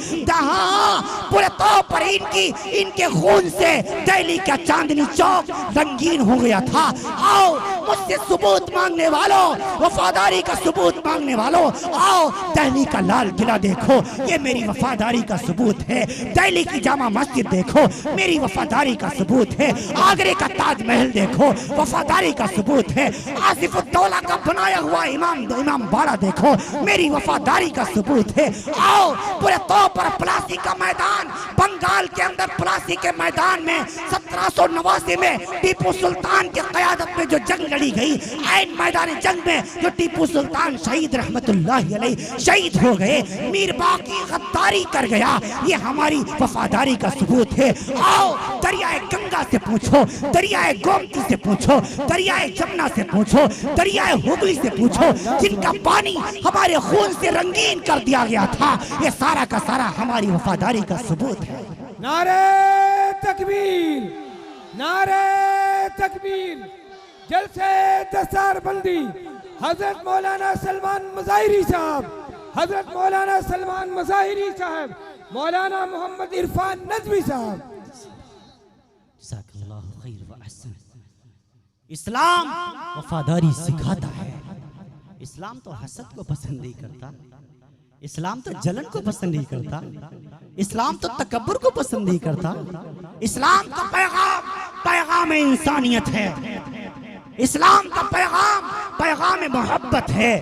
पूरे तौर पर इनके खून से दिल्ली का चांदनी चौक रंगीन हो गया था। आओ मुझसे सबूत मांगने वालों, वफादारी का सबूत मांगने वालों, आओ दिल्ली का लाल किला देखो, ये मेरी वफादारी का सबूत है। दिल्ली की जामा मस्जिद देखो, मेरी वफादारी का सबूत है। आगरे का ताजमहल देखो, वफादारी का सबूत है। आसिफुद्दौला का बनाया हुआ इमाम बाड़ा देखो, मेरी वफादारी का सबूत है। आओ पूरे तौर पर प्लासी का मैदान, बंगाल के अंदर प्लासी के मैदान में 1789 में टीपू सुल्तान की क़यादत में जो जंग लड़ी गई, ऐन मैदान जंग में जो टीपू सुल्तान शहीद रहमतुल्लाहि अलैह शहीद हो गए, मीर बाकी गद्दारी कर गया, ये हमारी वफादारी का सबूत है। आओ दरियाए गंगा से पूछो, दरियाए गोमती से पूछो, दरियाए जमुना से पूछो, दरियाए हुगली से पूछो, जिनका पानी हमारे खून से रंगीन कर दिया गया था, ये सारा का सारा हमारी वफादारी का सबूत है। नारे तकबीर, नारे तकबीर। जलसे दस्तारबंदी हजरत मौलाना सलमान मज़ाहिरी साहब, हजरत मौलाना सलमान मज़ाहिरी साहब, मौलाना मोहम्मद इरफान नदवी साहब। इस्लाम वफादारी सिखाता है। इस्लाम तो हसद को पसंद नहीं करता, इस्लाम तो जलन को पसंद नहीं करता, इस्लाम तो तकब्बुर को पसंद नहीं करता। इस्लाम का पैगाम इंसानियत है, इस्लाम का पैगाम मोहब्बत है,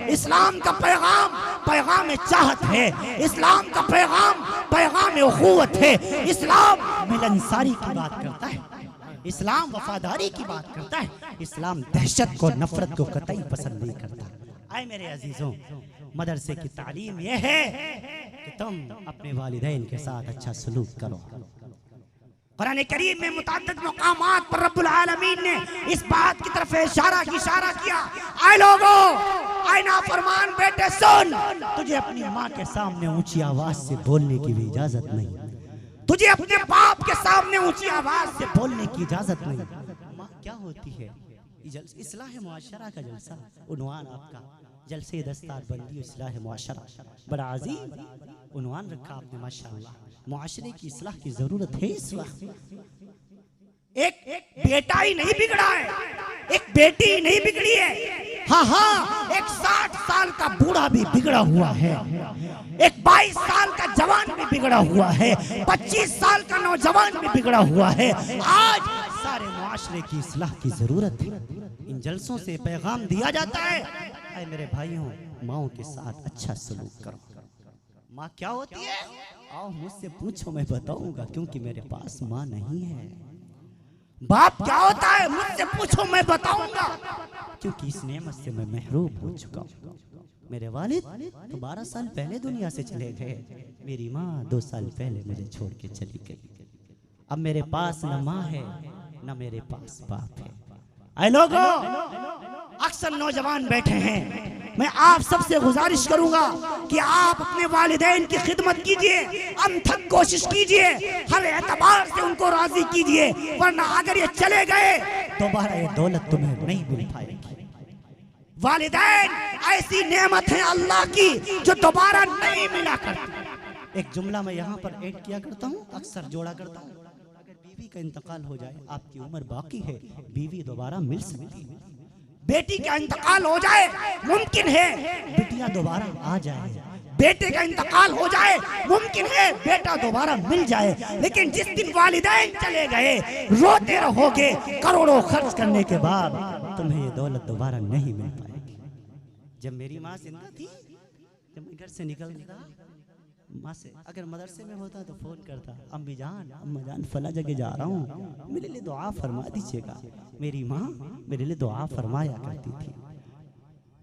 इस्लाम का पैगाम चाहत है, इस्लाम का पैगाम उखुवत है। इस्लाम मिलनसारी की बात करता है, इस्लाम वफादारी की बात करता है, इस्लाम दहशत को नफरत को कतई पसंद नहीं करता। आए मेरे अजीजों, मदरसे की तालीम यह है कि तुम अपने वालिदैन के साथ अच्छा सलूक करो। कुरान करीम में मुतअद्दिद मकामात पर रब्बुल आलमीन ने इस बात की तरफ इशारा किया, आए लोगों आईना फरमान बेटे सुन, तुझे अपनी माँ के सामने ऊंची आवाज से बोलने की भी इजाजत नहीं। तुझे अपने बाप के सामने ऊंची आवाज से बोलने की इजाजत नहीं। माँ क्या होती है? इस्लाह मुआशरा का जलसा, उन्वान आपका जलसे दस्तार बंदी इस्लाह मुआशरा, बड़ा अजीम उन्वान रखा आपने माशाअल्लाह। मुआशरे की इस्लाह की जरूरत है इस वक्त। एक बेटा ही नहीं बिगड़ा है, एक बेटी ही नहीं बिगड़ी है, हाँ हाँ, एक 60 साल का बूढ़ा भी बिगड़ा हुआ है, एक 22 साल का जवान भी बिगड़ा हुआ है, 25 साल का नौजवान भी बिगड़ा हुआ है। आज सारे मुआशरे की इस्लाह की जरूरत है। इन जलसों से पैगाम दिया जाता है, ऐ मेरे भाइयों, माओ के साथ अच्छा सलूक करो। माँ क्या होती है? आओ मुझसे पूछो, मैं बताऊंगा, क्योंकि मेरे पास माँ नहीं है। बाप क्या होता है? मुझसे पूछो, मैं बताऊंगा, क्योंकि इस नेमत से मैं महरूम हो चुका हूँ। मेरे वालिद तो 12 साल पहले दुनिया से चले गए, मेरी माँ 2 साल पहले मुझे छोड़ के चली गई। अब मेरे पास न माँ है न मेरे पास बाप है। ऐ लोगों, अक्सर नौजवान बैठे हैं, मैं आप सबसे गुजारिश करूंगा कि आप अपने वालिदैन की खिदमत कीजिए, अनथक कोशिश कीजिए, हर एतबार से उनको राजी कीजिए, वरना अगर ये चले गए दोबारा ये दौलत तुम्हें नहीं मिल पाएगी। वालिदैन ऐसी नेमत है अल्लाह की जो दोबारा नहीं मिला करती। एक जुमला मैं यहाँ पर ऐड किया करता हूँ, अक्सर जोड़ा करता हूँ। अगर बीवी का इंतकाल हो जाए, आपकी उम्र बाकी है, बीवी दोबारा मिल सकती है। बेटी का इंतकाल हो जाए मुमकिन है बेटियां दोबारा आ जाए, बेटे का इंतकाल हो जाए मुमकिन है बेटा दोबारा मिल जाए, लेकिन जिस दिन वालिदैन चले गए रोते रहोगे करोड़ों खर्च करने के बाद, तुम्हें ये दौलत दोबारा नहीं मिल पाएगी। जब मेरी माँ जिंदा थी, जब मैं घर से निकलता, माँ से अगर मदरसे में होता तो फोन करता, अम्मी जान, अम्मा जान, फला जगह जा रहा हूँ, मेरे लिए दुआ फरमा दीजिएगा। मेरी माँ मेरे लिए दुआ फरमाया करती थी।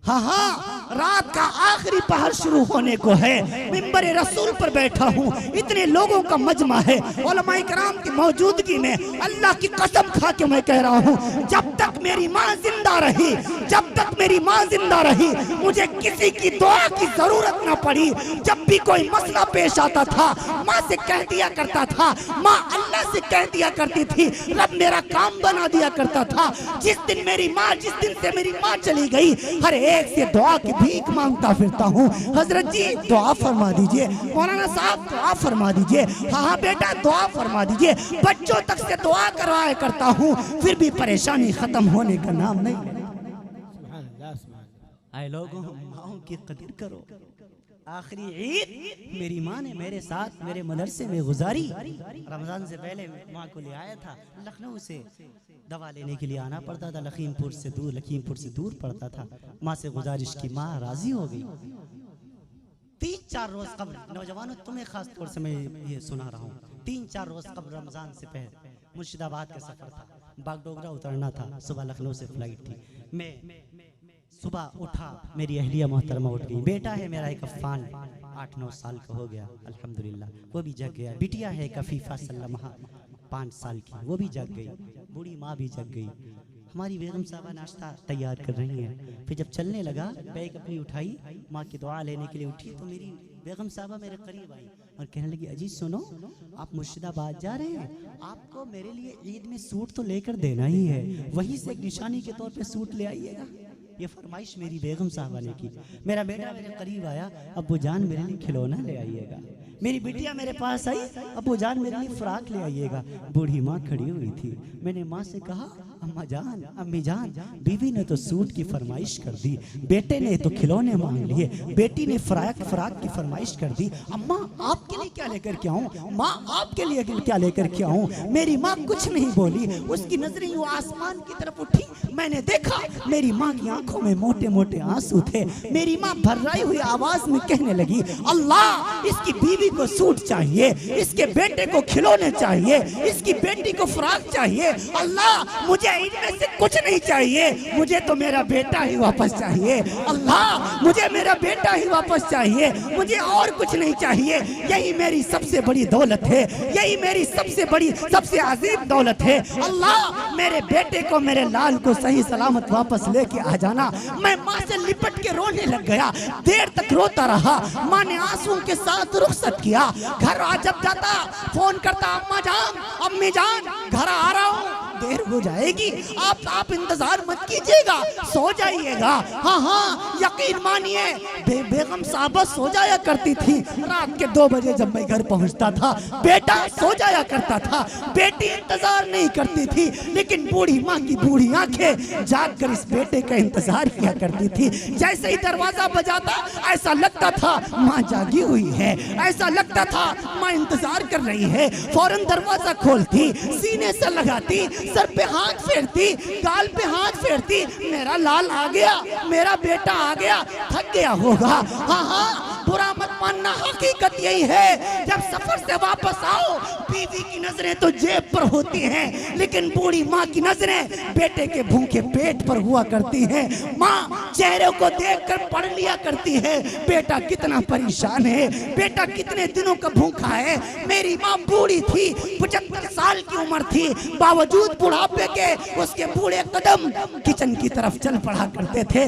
हाँ हाँ, रात का आखिरी पहर शुरू होने को है, मिंबर रसूल पर बैठा हूँ, इतने लोगों का मजमा है, उलमाए कराम की मौजूदगी में अल्लाह की कसम खा के मैं कह रहा हूँ, जब तक मेरी माँ जिंदा रही, जब तक मेरी माँ जिंदा रही, मुझे किसी की दुआ की जरूरत न पड़ी। जब भी कोई मसला पेश आता था, माँ से कह दिया करता था, माँ अल्लाह से कह दिया करती थी, रब मेरा काम बना दिया करता था। जिस दिन से मेरी माँ चली गई, हर एक से दुआ की भीख मांगता फिरता हूँ, हजरत जी दुआ फरमा दीजिए, मौलाना साहब दुआ फरमा दीजिए, हाँ बेटा दुआ फरमा दीजिए, बच्चों तक से दुआ करवाया करता हूँ, फिर भी परेशानी खत्म होने का नाम नहीं। आए लोगों, माओ की कदर करो। आखिरी ईद मेरी माँ ने मेरे साथ मेरे मदरसे में गुजारी। रमजान से पहले माँ को ले आया था, लखनऊ से दवा लेने के लिए आना पड़ता था, लखीमपुर से दूर पड़ता था। माँ से गुजारिश की, माँ राजी हो गई। 3-4 रोज कब्ल, नौजवानों तुम्हें खास तौर से मैं ये सुना रहा हूँ, 3-4 रोज कब्ल रमजान से पहले मुर्शिदाबाद का सफर था, बागडोगरा उतरना था, सुबह लखनऊ से फ्लाइट थी। मैं सुबह उठा, मेरी अहलिया मोहतरमा उठ गई, बेटा है मेरा एक अफ़ान 8-9 साल का हो गया अल्हम्दुलिल्लाह, वो भी जग गया। बिटिया है कफीफा सल्लमा 5 साल की, वो भी जग गई। बूढ़ी माँ भी जग गई। हमारी बेगम साहबा नाश्ता तैयार कर रही हैं। फिर जब चलने लगा, बैग अपनी उठाई, माँ की दुआ लेने के लिए उठी, तो मेरी बेगम साहबा मेरे करीब आई और कहने लगी, अजी सुनो, आप मुर्शिदाबाद जा रहे हैं, आपको मेरे लिए ईद में सूट तो लेकर देना ही है, वहीं से एक निशानी के तौर पे सूट ले आइएगा। ये फरमाइश मेरी बेगम साहबा ने की। मेरा बेटा मेरे करीब आया, अब्बू जान मेरे लिए खिलौना ले आइएगा। मेरी बिटिया मेरे पास आई, अब्बू जान मेरे लिए फ्राक ले आइएगा। बूढ़ी माँ खड़ी हुई थी। मैंने माँ से कहा, अम्मा जान, अम्मी जान, बीवी ने तो सूट की फरमाइश कर दी, बेटे ने तो खिलौने मांग लिए, बेटी ने फ्राक की फरमाइश कर दी। अम्मा आपके लिए क्या लेकर के आऊं? माँ आपके लिए क्या लेकर के आऊं? मेरी माँ कुछ नहीं बोली, उसकी नजरें यूं आसमान की तरफ उठी। मैंने देखा मेरी माँ की आंखों में मोटे मोटे आंसू थे। मेरी माँ भर्राई हुई आवाज में कहने लगी, अल्लाह, इसकी बीवी को सूट चाहिए, इसके बेटे को खिलौने चाहिए, इसकी बेटी को फ्राक चाहिए। अल्लाह, मुझे इनमें से कुछ नहीं चाहिए, मुझे तो मेरा बेटा ही वापस चाहिए। अल्लाह, मुझे मेरा बेटा ही वापस चाहिए, मुझे और कुछ नहीं चाहिए। यही मेरी सबसे बड़ी दौलत है, यही मेरी सबसे बड़ी, सबसे अजीम दौलत है। अल्लाह, मेरे बेटे को, मेरे लाल को सही सलामत वापस लेके आ जाना। मैं माँ से लिपट के रोने लग गया। देर तक रोता रहा। माँ ने आंसुओं के साथ रुखसत किया। घर आ जब जाता फोन करता, अम्मा जान, अम्मी जान, घर आ रहा हूँ, देर हो जाएगी, आप इंतजार मत कीजिएगा, सो जाइएगा। हाँ हाँ, यकीन मानिए बेगम साहबा सो जाया करती थी। रात के 2 बजे जब मैं घर पहुंचता था, बेटा सो जाया करता था। बेटी इंतजार नहीं करती थी, लेकिन बूढ़ी माँ की बूढ़ी आंखें जाग कर इस बेटे का इंतजार किया करती थी। जैसे ही दरवाजा बजाता ऐसा लगता था माँ जागी हुई है, ऐसा लगता था माँ इंतजार कर रही है। फौरन दरवाजा खोलती, सीने से लगाती, सर पे हाथ फेरती, गाल पे हाथ फेरती, मेरा लाल आ गया, मेरा बेटा आ गया, थक गया होगा। हाँ हाँ, बुरा मत मानना, हकीकत यही है। जब सफर से वापस आओ, बीवी की नजरें तो जेब पर होती हैं, लेकिन बूढ़ी माँ की नजरें बेटे के भूखे पेट पर हुआ करती हैं। माँ चेहरे को देखकर पढ़ लिया करती है, बेटा कितना परेशान है, बेटा कितने दिनों का भूखा है। मेरी माँ बूढ़ी थी, 75 साल की उम्र थी, बावजूद बुढ़ापे के उसके बूढ़े कदम किचन की तरफ चल पड़ा करते थे।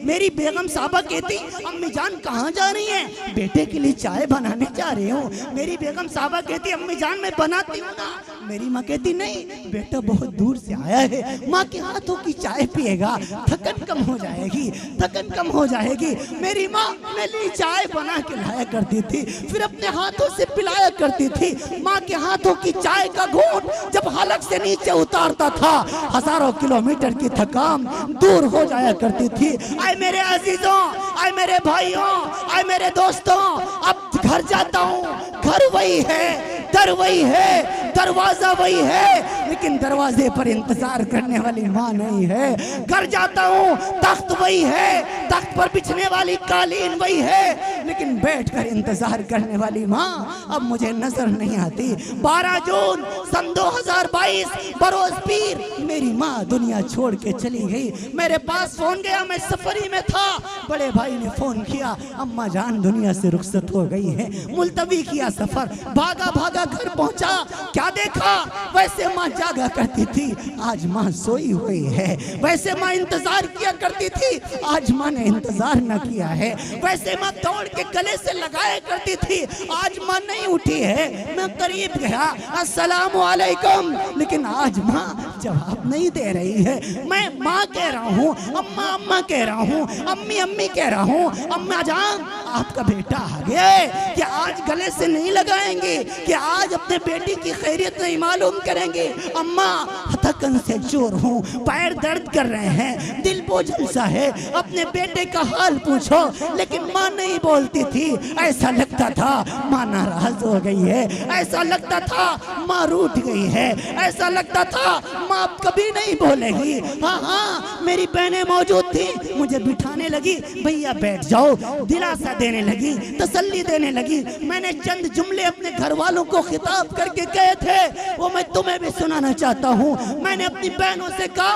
मेरी बेगम साहबा कहती, अम्मी जान कहाँ जा रही हैं? बेटे के लिए चाय बनाने जा रही हूँ। मेरी बेगम साहबा कहती, अम्मी जान मैं बनाती हूँ ना। मेरी माँ कहती, नहीं बेटा बहुत दूर से आया है, माँ के हाथों की चाय पिएगा, थकन कम हो जाएगी, थकन कम हो जाएगी। मेरी माँ मेरे लिए चाय बना के लाया करती थी, फिर अपने हाथों से पिलाया करती थी। माँ के हाथों की चाय का घूंट जब हलक से नीचे उतारता था, हजारों किलोमीटर की थकान दूर हो जाया करती थी। आए मेरे अजीजों, आए मेरे भाइयों, आए मेरे दोस्तों, अब घर जाता हूँ, घर वही है, दर वही है, दरवाजा वही है, लेकिन दरवाजे पर इंतजार करने वाली माँ नहीं है। घर जाता हूँ, तख्त वही है, तख्त पर बिछने वाली कालीन वही है, लेकिन बैठकर इंतजार करने वाली माँ अब मुझे नजर नहीं आती। 12 जून सन 2022 बरोज पीर मेरी माँ दुनिया छोड़ के चली गई। मेरे पास फोन गया, मैं सफरी में था, बड़े भाई ने फोन किया, अम्मा जान दुनिया से रुखसत हो गई है। मुलतवी किया सफर, भागा भागा घर पहुंचा, क्या देखा? वैसे माँ जागा करती थी, आज माँ सोई हुई है। वैसे माँ इंतजार किया करती थी, आज माँ ने इंतजार न किया है। वैसे माँ दौड़ के गले से लगाया करती थी, आज माँ नहीं उठी है। मैं करीब गया, अस्सलाम वालेकुम, लेकिन आज माँ जवाब नहीं दे रही है। मैं माँ कह रहा हूँ, अम्मा अम्मा कह रहा हूँ, अम्मी अम्मी कह रहा हूँ, अम्मा जान आपका बेटा आ गया है, क्या आज गले से नहीं लगाएंगे? क्या आज अपने बेटी की खैरियत नहीं मालूम करेंगे? अम्मा थकन से चोर हूँ, पैर दर्द कर रहे हैं, दिल बोझल सा है, अपने बेटे का हाल पूछो। लेकिन माँ नहीं बोलती थी, ऐसा लगता था माँ नाराज हो गई है, ऐसा लगता था माँ रूठ गई है, ऐसा लगता था माँ कभी नहीं बोलेगी। हाँ हाँ, मेरी बहनें मौजूद थी, मुझे बिठाने लगी, भैया बैठ जाओ, दिलासा देने लगी, तसल्ली देने लगी। मैंने चंद जुमले अपने घर वालों को खिताब करके कहे थे, वो मैं तुम्हें भी सुनाना चाहता हूँ। मैंने अपनी बहनों से कहा,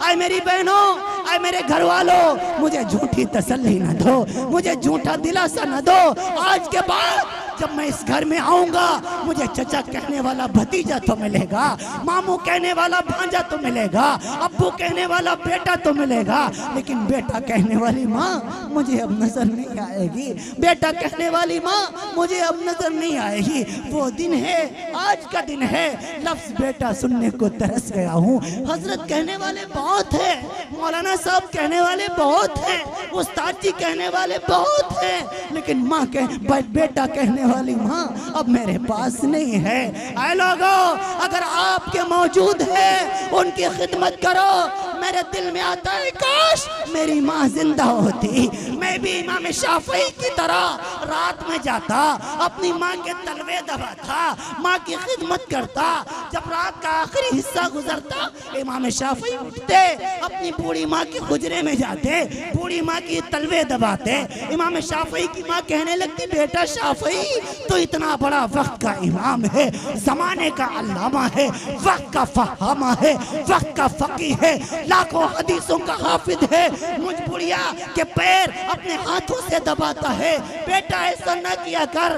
आए मेरी बहनों, आए मेरे घर वालों, मुझे झूठी तसल्ली न दो, मुझे झूठा दिलासा न दो। आज के बाद जब मैं इस घर में आऊंगा, मुझे चचा कहने वाला भतीजा तो मिलेगा, मामू कहने वाला भांजा तो मिलेगा, अब्बू कहने वाला बेटा तो मिलेगा, लेकिन बेटा कहने वाली माँ मुझे अब नजर नहीं आएगी। बेटा कहने वाली माँ मुझे अब नजर नहीं आएगी। वो दिन है, आज का दिन है, लफ्ज बेटा सुनने को तरस गया हूँ। हजरत कहने वाले बहुत है, मौलाना साहब कहने वाले बहुत हैं, उस्ताद जी कहने वाले बहुत हैं, लेकिन माँ बेटा कहने वाली माँ अब मेरे पास नहीं है। ऐ लोगों, अगर आपके मौजूद है उनकी खिदमत करो। मेरे दिल में आता है काश मेरी माँ जिंदा होती, मैं भी इमाम शाफई की तरह रात में जाता, अपनी माँ के तलवे दबाता, माँ की खिदमत करता। जब रात का आखिरी हिस्सा गुजरता, इमाम शाफई उठते, अपनी बूढ़ी माँ के हुजरे में जाते, बूढ़ी माँ की तलवे दबाते। इमाम शाफई की माँ कहने लगती, बेटा शाफई तो इतना बड़ा वक्त का इमाम है, जमाने का अल्लामा है, वक्त का फहामा है, वक्त का फकीह है, लाखों हदीसों का हाफिज है। मुझ बुढ़िया के पैर अपने अपने हाथों से दबाता है। बेटा ऐसा न किया कर।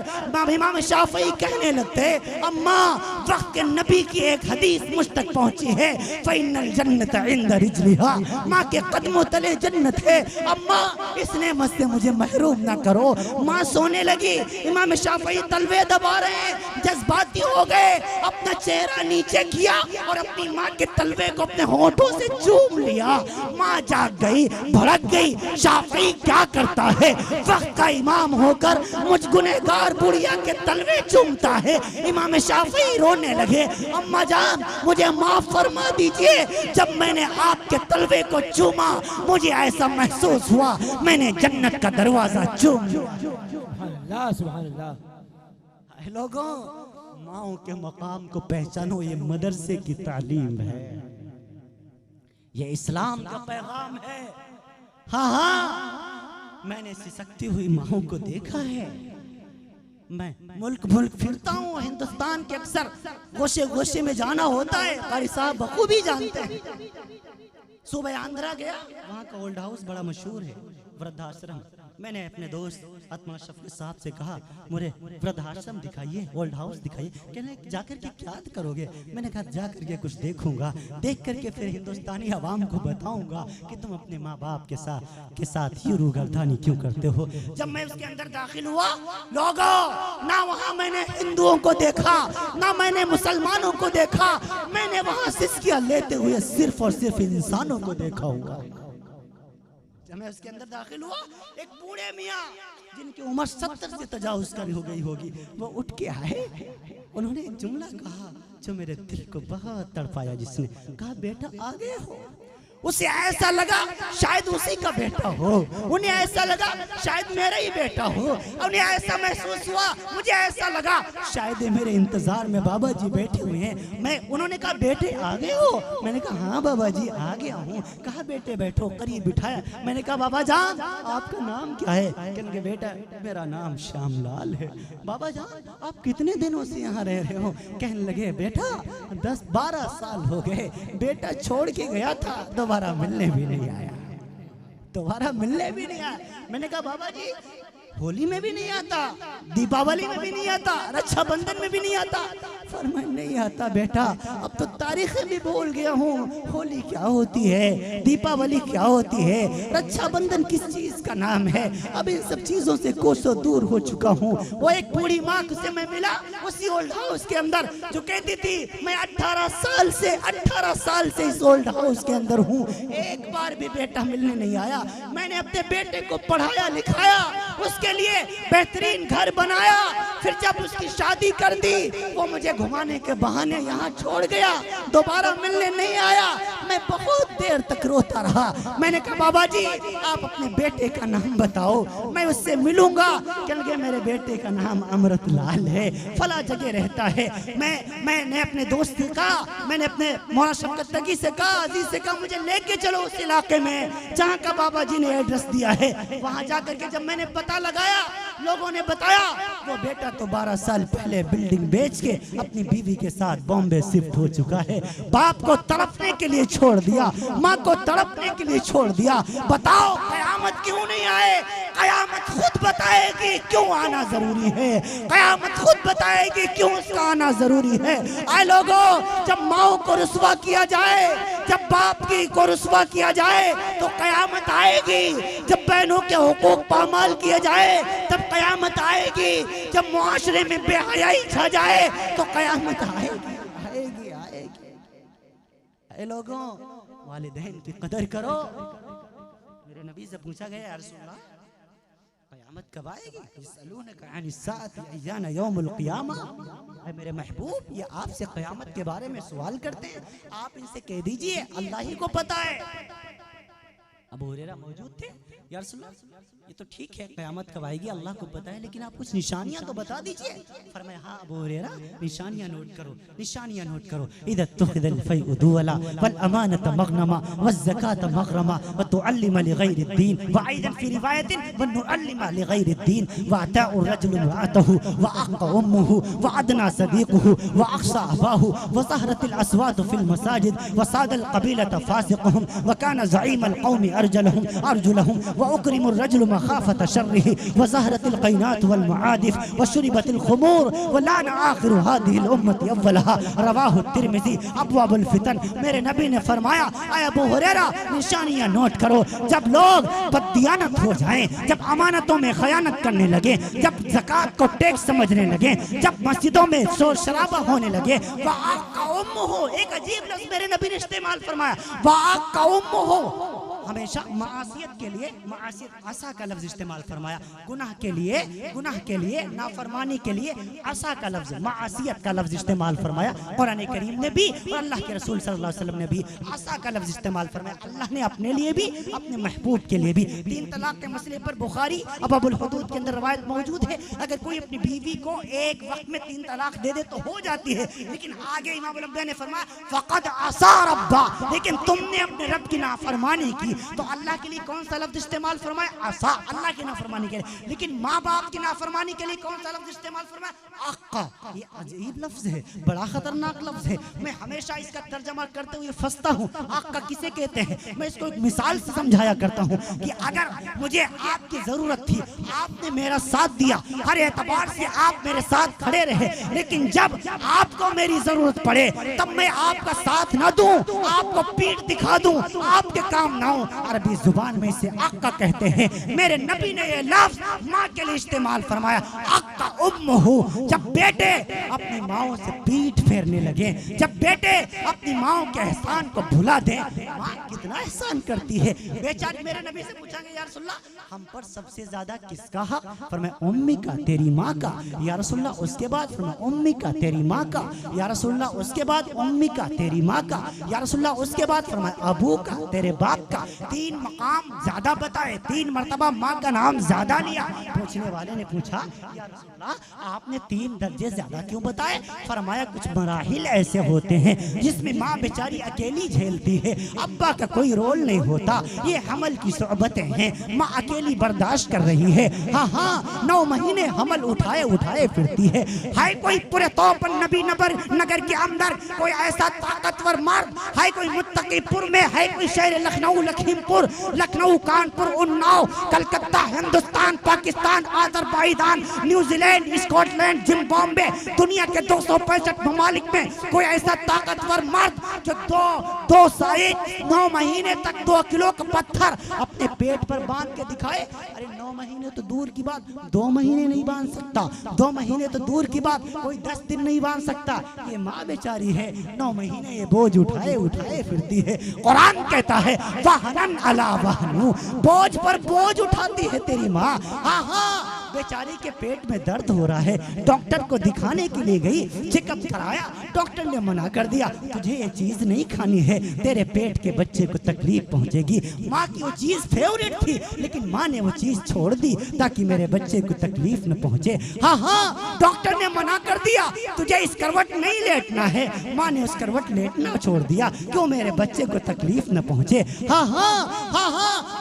इमाम शाफई कहने लगते, अम्मा वक्त के नबी की एक हदीस मुझ तक पहुंची है, फ़इन्नल जन्नत इंद रिजलिहा, माँ के कदमों तले जन्नत है। अम्मा इस नेमत से मुझे महरूम ना करो। माँ सोने लगी, इमाम शाफई तलवे दबा रहे हैं, जज्बाती हो गए, अपना चेहरा नीचे किया और अपनी माँ के तलवे को अपने होठों से चूम लिया। माँ जाग गई, भड़क गई, शाफई क्या करता है, वक्त का इमाम होकर मुझ गुनहगार बुढ़िया के तलवे चूमता है। इमाम शाफई रोने लगे, अम्मा जान मुझे माफ फरमा दीजिए, जब मैंने आपके तलवे को चूमा मुझे ऐसा महसूस हुआ मैंने जन्नत का दरवाजा चूम लिया। सुभान अल्लाह। लोगों, माओ के मकाम को पहचानो, ये मदरसे की तालीम है, ये इस्लाम का पैगाम है। हाँ हाँ, मैंने सिसकती हुई माओ को देखा है। मैं मुल्क मुल्क फिरता हूँ, हिंदुस्तान के अक्सर गोशे गोशे में जाना होता है, कारी साहब बखूबी जानते हैं। सुबह आंध्रा गया, वहाँ का ओल्ड हाउस बड़ा मशहूर है, वृद्धाश्रम। मैंने अपने दोस्त आत्मा शफी साहब से कहा, मुझे वृद्धाश्रम दिखाइए, ओल्ड हाउस दिखाइए। कहने जाकर के क्या करोगे? मैंने कहा जाकर के कुछ देखूंगा, देख करके फिर हिंदुस्तानी आवाम को बताऊंगा कि तुम अपने माँ बाप के साथ ही रूगर्दानी क्यों करते हो। जब मैं उसके अंदर दाखिल हुआ, लोगों, ना वहाँ मैंने हिंदुओं को देखा, ना मैंने मुसलमानों को देखा, मैंने वहाँ सिसकियाँ लेते हुए सिर्फ और सिर्फ इंसानों को देखा हुआ। जब मैं उसके अंदर दाखिल हुआ, एक बूढ़े मियाँ जिनकी उम्र 70 से तजावुज कर हो गई होगी, वो उठ के आए। उन्होंने एक जुमला कहा जो मेरे दिल को बहुत तड़पाया, जिसने कहा, बेटा आ गए हो। उसे ऐसा लगा शायद उसी का बेटा हो, उन्हें ऐसा लगा शायद मेरा ही बेटा हो, उन्हें ऐसा महसूस हुआ, मुझे ऐसा लगा शायद मेरे इंतजार में बाबा जी बैठे हुए हैं। उन्होंने कहा, बेटे आ गए हो? मैंने कहा, हाँ बाबा जी आ गया हूँ। कहा, बेटे बैठो, करीब बिठाया। मैंने कहा, बाबा जान आपका नाम क्या है? कहने, बेटा मेरा नाम श्यामलाल है। बाबा जान आप कितने दिनों से यहाँ रह रहे हो? कहने लगे, बेटा 10-12 साल हो गए, बेटा छोड़ के गया था, दोबारा मिलने भी नहीं आया, दोबारा मिलने भी नहीं आया। मैंने कहा, बाबा जी होली में भी नहीं आता, दीपावली में भी नहीं आता, रक्षाबंधन में भी नहीं आता। फरमाया, नहीं आता बेटा, अब तो तारीखें भी भूल गया हूँ, होली क्या होती है, दीपावली क्या होती है, रक्षाबंधन किस चीज का नाम है, अब इन सब चीजों से कोसों दूर हो चुका हूँ। वो एक बूढ़ी माँ से मैं मिला उसी ओल्ड हाउस के अंदर, जो कहती थी मैं 18 साल से इस ओल्ड हाउस के अंदर हूँ, एक बार भी बेटा मिलने नहीं आया। मैंने अपने बेटे को पढ़ाया लिखाया, उसके लिए बेहतरीन घर बनाया, फिर जब उसकी शादी कर दी वो मुझे घुमाने के बहाने यहाँ छोड़ गया, दोबारा मिलने नहीं आया। मैं बहुत देर तक रोता रहा। मैंने कहा, बाबा जी आप अपने बेटे का नाम बताओ, मैं उससे मिलूंगा। कहने, मेरे बेटे का नाम अमृतलाल है, फला जगह रहता है। मैंने अपने दोस्त से कहा, मैंने अपने मौलाना शफकत तकी से कहा, अजीज से कहा, मुझे लेके चलो उस इलाके में जहाँ का बाबा जी ने एड्रेस दिया है। वहाँ जाकर के जब मैंने पता लगाया, लोगों ने बताया वो बेटा तो 12 साल पहले बिल्डिंग बेच के अपनी बीवी के साथ बॉम्बे शिफ्ट हो चुका है, बाप को तड़पने के लिए छोड़ दिया, माँ को तड़पने के लिए छोड़ दिया। बताओ कयामत क्यों नहीं आए? कयामत खुद बताएगी क्यों आना जरूरी है, कयामत खुद बताएगी क्यों उसका आना जरूरी है। आए लोगों, जब माओ को रुसवा किया जाए, जब बाप की को रुसवा किया जाए तो कयामत आएगी। जब बहनों के हुकूक पामाल किए जाए तब कयामत आएगी। जब मुआशरे में बेहयाई छा जाए तो कयामत आएगी आएगी आएगी। ऐ लोगों, वालिदैन की कदर करो। मेरे नबी से पूछा गया, या रसूल अल्लाह कयामत कब आएगी? यसअलूनका अनिस्साअति अय्याना यौमुल क़ियामा। ऐ मेरे महबूब, ये आपसे कयामत के बारे में सवाल करते हैं, आप इनसे कह दीजिए अल्लाह ही को पता है। अबू हुरैरा मौजूद थे, या रसूल अल्लाह ये तो ठीक है कयामत कब आएगी अल्लाह को पता है, लेकिन आप कुछ निशानियां तो बता दीजिए। फरमाया, हाँ अबू हुरैरा निशानियां नोट करो, निशानियां नोट करो। इज़ा तुख़िज़ल फ़ैउ दुवला वल अमानत मग़नमा वज़ ज़कात मग़रमा व तुअल्लिम लिग़ैरिद्दीन व अयज़न फ़ी रिवायतिन व नुअल्लिम लिग़ैरिद्दीन व अताअ रजुल इम्रअतहु व अक़ा उम्मुहु व अदना सदीक़ुहु व अक़सा अबाहु व ज़हरतिल अस्वात फ़िल मसाजिद व सादल क़बीलत फ़ासिक़ुहुम व कान ज़ईमल क़ौमि अरजुलहुम व उकरिमुर रजुल मखाफत शर्रिही व ज़हरतिल क़ैनात वल मुआदिफ व शुरिबतिल खुमूर व लान आखिरु हादिहिल उम्मति अव्वलहा रवाहु तिर्मिज़ी अब्वाबुल फितन। मेरे नबी ने फरमाया, ऐ अबू हुरैरा निशानियां नोट करो, जब लोग बददियानत हो जाएं, जब अमानतों में खयानत करने लगे, जब ज़कात को टैक्स समझने लगे, जब मस्जिदों में शोर शराबा होने लगे, हो एक अजीब लफ्ज़ मेरे नबी ने इस्तेमाल फरमाया, हमेशा मासियत के लिए मासियत असा का लफ्ज़ इस्तेमाल फरमाया, गुनाह के लिए नाफरमानी के लिए असा का लफ्ज़ मासियत का लफ्ज़ इस्तेमाल फरमाया। कुरान करीम ने भी और अल्लाह के रसूल सल्लल्लाहु अलैहि वसल्लम ने भी असा का लफ्ज़ इस्तेमाल फरमाया। अल्लाह ने अपने लिए भी अपने महबूब के लिए भी। 3 तलाक के मसले पर बुखारी अबुल हुदूद के अंदर रवायत मौजूद है, अगर कोई अपनी बीवी को एक वक्त में 3 तलाक दे दे तो हो जाती है, लेकिन आगे इमाम अल-अंबिया ने फरमाया फ़क़द असा रब्बा, लेकिन तुमने अपने रब की नाफरमानी की तो अल्लाह के लिए कौन सा लफ्ज़ इस्तेमाल फरमाया? असा, अल्लाह की नाफरमानी के लिए। लेकिन माँ बाप की नाफरमानी के लिए कौन सा लफ्ज़ इस्तेमाल फरमाया? अक्का। ये अजीब लफ्ज़ है, बड़ा खतरनाक लफ्ज़ है। मैं हमेशा इसका तर्जमा करते हुए फंसता हूँ, अक्का किसे कहते हैं? मैं इसको एक मिसाल से समझाया करता हूँ कि अगर मुझे आपकी ज़रूरत थी, आपने मेरा साथ दिया, हर एतबार से आप मेरे साथ खड़े रहे, लेकिन जब आपको मेरी ज़रूरत पड़े तब मैं आपका साथ न दूं, आपको पीठ दिखा दूं, आपके काम ना हो, अरबी जुबान में इसे अक्का कहते हैं। मेरे नबी ने ये लफ्ज़ माँ के लिए इस्तेमाल फरमाया, अक्का उम्मुहु। जब बेटे अपनी माओ से पीठ फेरने लगे, जब बेटे अपनी माओ के एहसान को भुला दें, माँ कितना एहसान करती है। बेचारी मेरे नबी से पूछेंगे, या रसूलल्लाह हम पर सबसे ज्यादा किसका हक? फरमाया उम्मी का, तेरी माँ का। या रसूलल्लाह उसके बाद? फरमाया उम्मी का, तेरी माँ का। या रसूलल्लाह उसके बाद? उम्मी का, तेरी माँ का। या रसूलल्लाह उसके बाद? फरमाया अबू का, तेरे बाप का। 3 मकाम ज्यादा बताए, 3 मर्तबा माँ का नाम ज्यादा लिया। पूछने वाले ने पूछा, या रसूलल्लाह आपने 3 दर्जे ज्यादा क्यों बताए? फरमाया कुछ मराहिल ऐसे होते हैं जिसमें माँ बेचारी अकेली झेलती है, अब्बा का कोई रोल नहीं होता, ये हमल की सोबतें हैं, माँ अकेली बर्दाश्त कर रही है। हाँ 9 महीने हमल उठाए फिरती है। हाय कोई पूरे तौर पर नबी नगर के अंदर कोई ऐसा ताकतवर मर्द, हाय कोई मुत्तकीपुर में, है कोई शहर Lucknow, Lakhimpur, Lucknow, Kanpur, Unnao, Calcutta, Hindustan, Pakistan, Azerbaijan, New Zealand, Scotland, Zimbabwe, दुनिया के 265 ममालिक में कोई ऐसा ताकतवर मर्द जो 9 महीने तक 2 किलो का पत्थर अपने पेट पर बांध के दिखाए? अरे 9 महीने तो दूर की बात, 2 महीने नहीं बांध सकता, 2 महीने तो दूर की बात, कोई 10 दिन नहीं बांध सकता। ये माँ बेचारी है, 9 महीने ये बोझ उठाए फिरती है। कुरान कहता है वहनन अला वहनु, बोझ पर बोझ उठाती है तेरी माँ। हाँ बेचारी के पेट में दर्द हो रहा है, डॉक्टर को दिखाने के लिए गई, चेकअप कराया, डॉक्टर ने मना कर दिया, तुझे ये चीज नहीं खानी है, तेरे पेट के बच्चे को तकलीफ पहुंचेगी। माँ की वो चीज फेवरेट थी, लेकिन माँ ने वो चीज छोड़ दी ताकि मेरे बच्चे को तकलीफ न पहुंचे। हाँ डॉक्टर ने मना कर दिया, तुझे इस करवट नहीं लेटना है, माँ ने उस करवट लेटना छोड़ दिया, क्यों? मेरे बच्चे को तकलीफ न पहुंचे। हाँ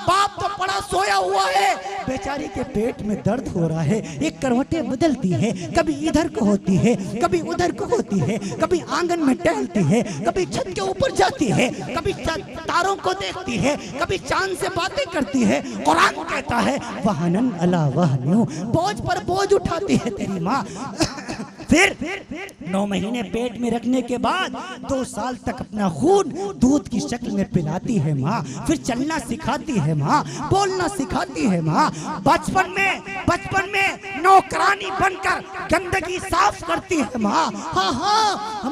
बाप तो पड़ा सोया हुआ है, बेचारी के पेट में दर्द हो रहा है, एक करवटें बदलती है, कभी इधर को होती है, कभी उधर को होती है, कभी आंगन में टहलती है, कभी छत के ऊपर जाती है, कभी तारों को देखती है, कभी चांद से बातें करती है। कुरान कहता है वहनन अला वहनु, बोझ पर बोझ उठाती है तेरी माँ। फिर 9 महीने पेट में रखने के बाद 2 साल तक अपना खून दूध की शक्ल में पिलाती है माँ। फिर चलना सिखाती है माँ, बोलना सिखाती है माँ। बचपन में नौकरानी बनकर गंदगी साफ करती है माँ। हाँ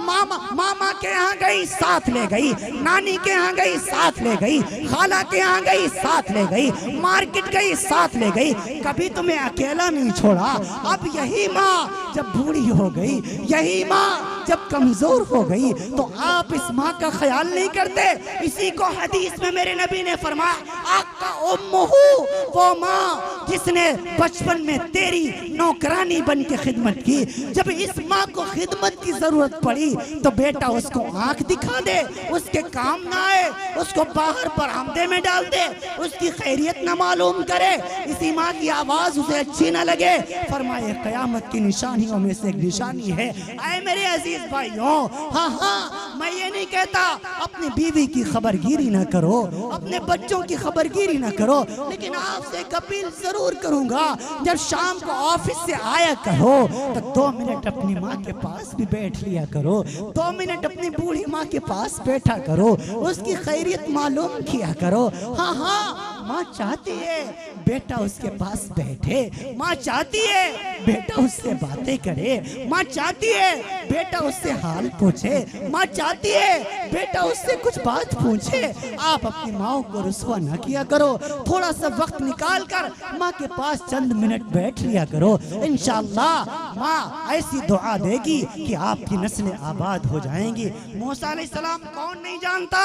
मामा के यहाँ गई साथ ले गई, नानी के यहाँ गई साथ ले गई, खाला के यहाँ गई साथ ले गई, मार्केट गई साथ ले गई, कभी तुम्हें अकेला नहीं छोड़ा। अब यही माँ जब बूढ़ी हो गई, यही माँ जब कमजोर हो गई, तो आप इस माँ का ख्याल नहीं करते। इसी को हदीस में मेरे नबी ने फरमाया आका उम्मुहु, वो माँ जिसने बचपन में तेरी नौकरानी बन के खिदमत की, जब इस माँ को खिदमत की जरूरत पड़ी तो बेटा उसको आंख दिखा दे, उसके काम ना आए, उसको बाहर बरामदे में डाल दे, उसकी खैरियत ना मालूम करे, इसी माँ की आवाज उसे अच्छी ना लगे। फरमाए क़यामत की निशानियों में से एक निशानी है, आए मेरे अजीज भाइयों, हाँ हाँ मैं ये नहीं कहता अपनी बीवी की खबरगिरी ना करो, अपने बच्चों की खबरगिरी ना करो, लेकिन आपसे एक अपील जरूर करूंगा, जब शाम को ऑफिस से आया करो तो 2 मिनट अपनी माँ के पास भी बैठ लिया करो, 2 मिनट अपनी बूढ़ी माँ के पास बैठा करो, उसकी खैरियत मालूम किया करो। हाँ हाँ माँ चाहती है बेटा उसके पास बैठे, माँ चाहती है बेटा उससे बातें करे, माँ चाहती है बेटा उससे हाल पूछे, माँ चाहती है बेटा उससे कुछ बात पूछे। आप अपनी माँ को रुस्वा न किया करो, थोड़ा सा वक्त निकाल कर माँ के पास चंद मिनट बैठ लिया करो, इंशाअल्लाह माँ ऐसी दुआ देगी कि आपकी नस्लें आबाद हो जाएंगी। मूसा अलैहिस्सलाम कौन नहीं जानता,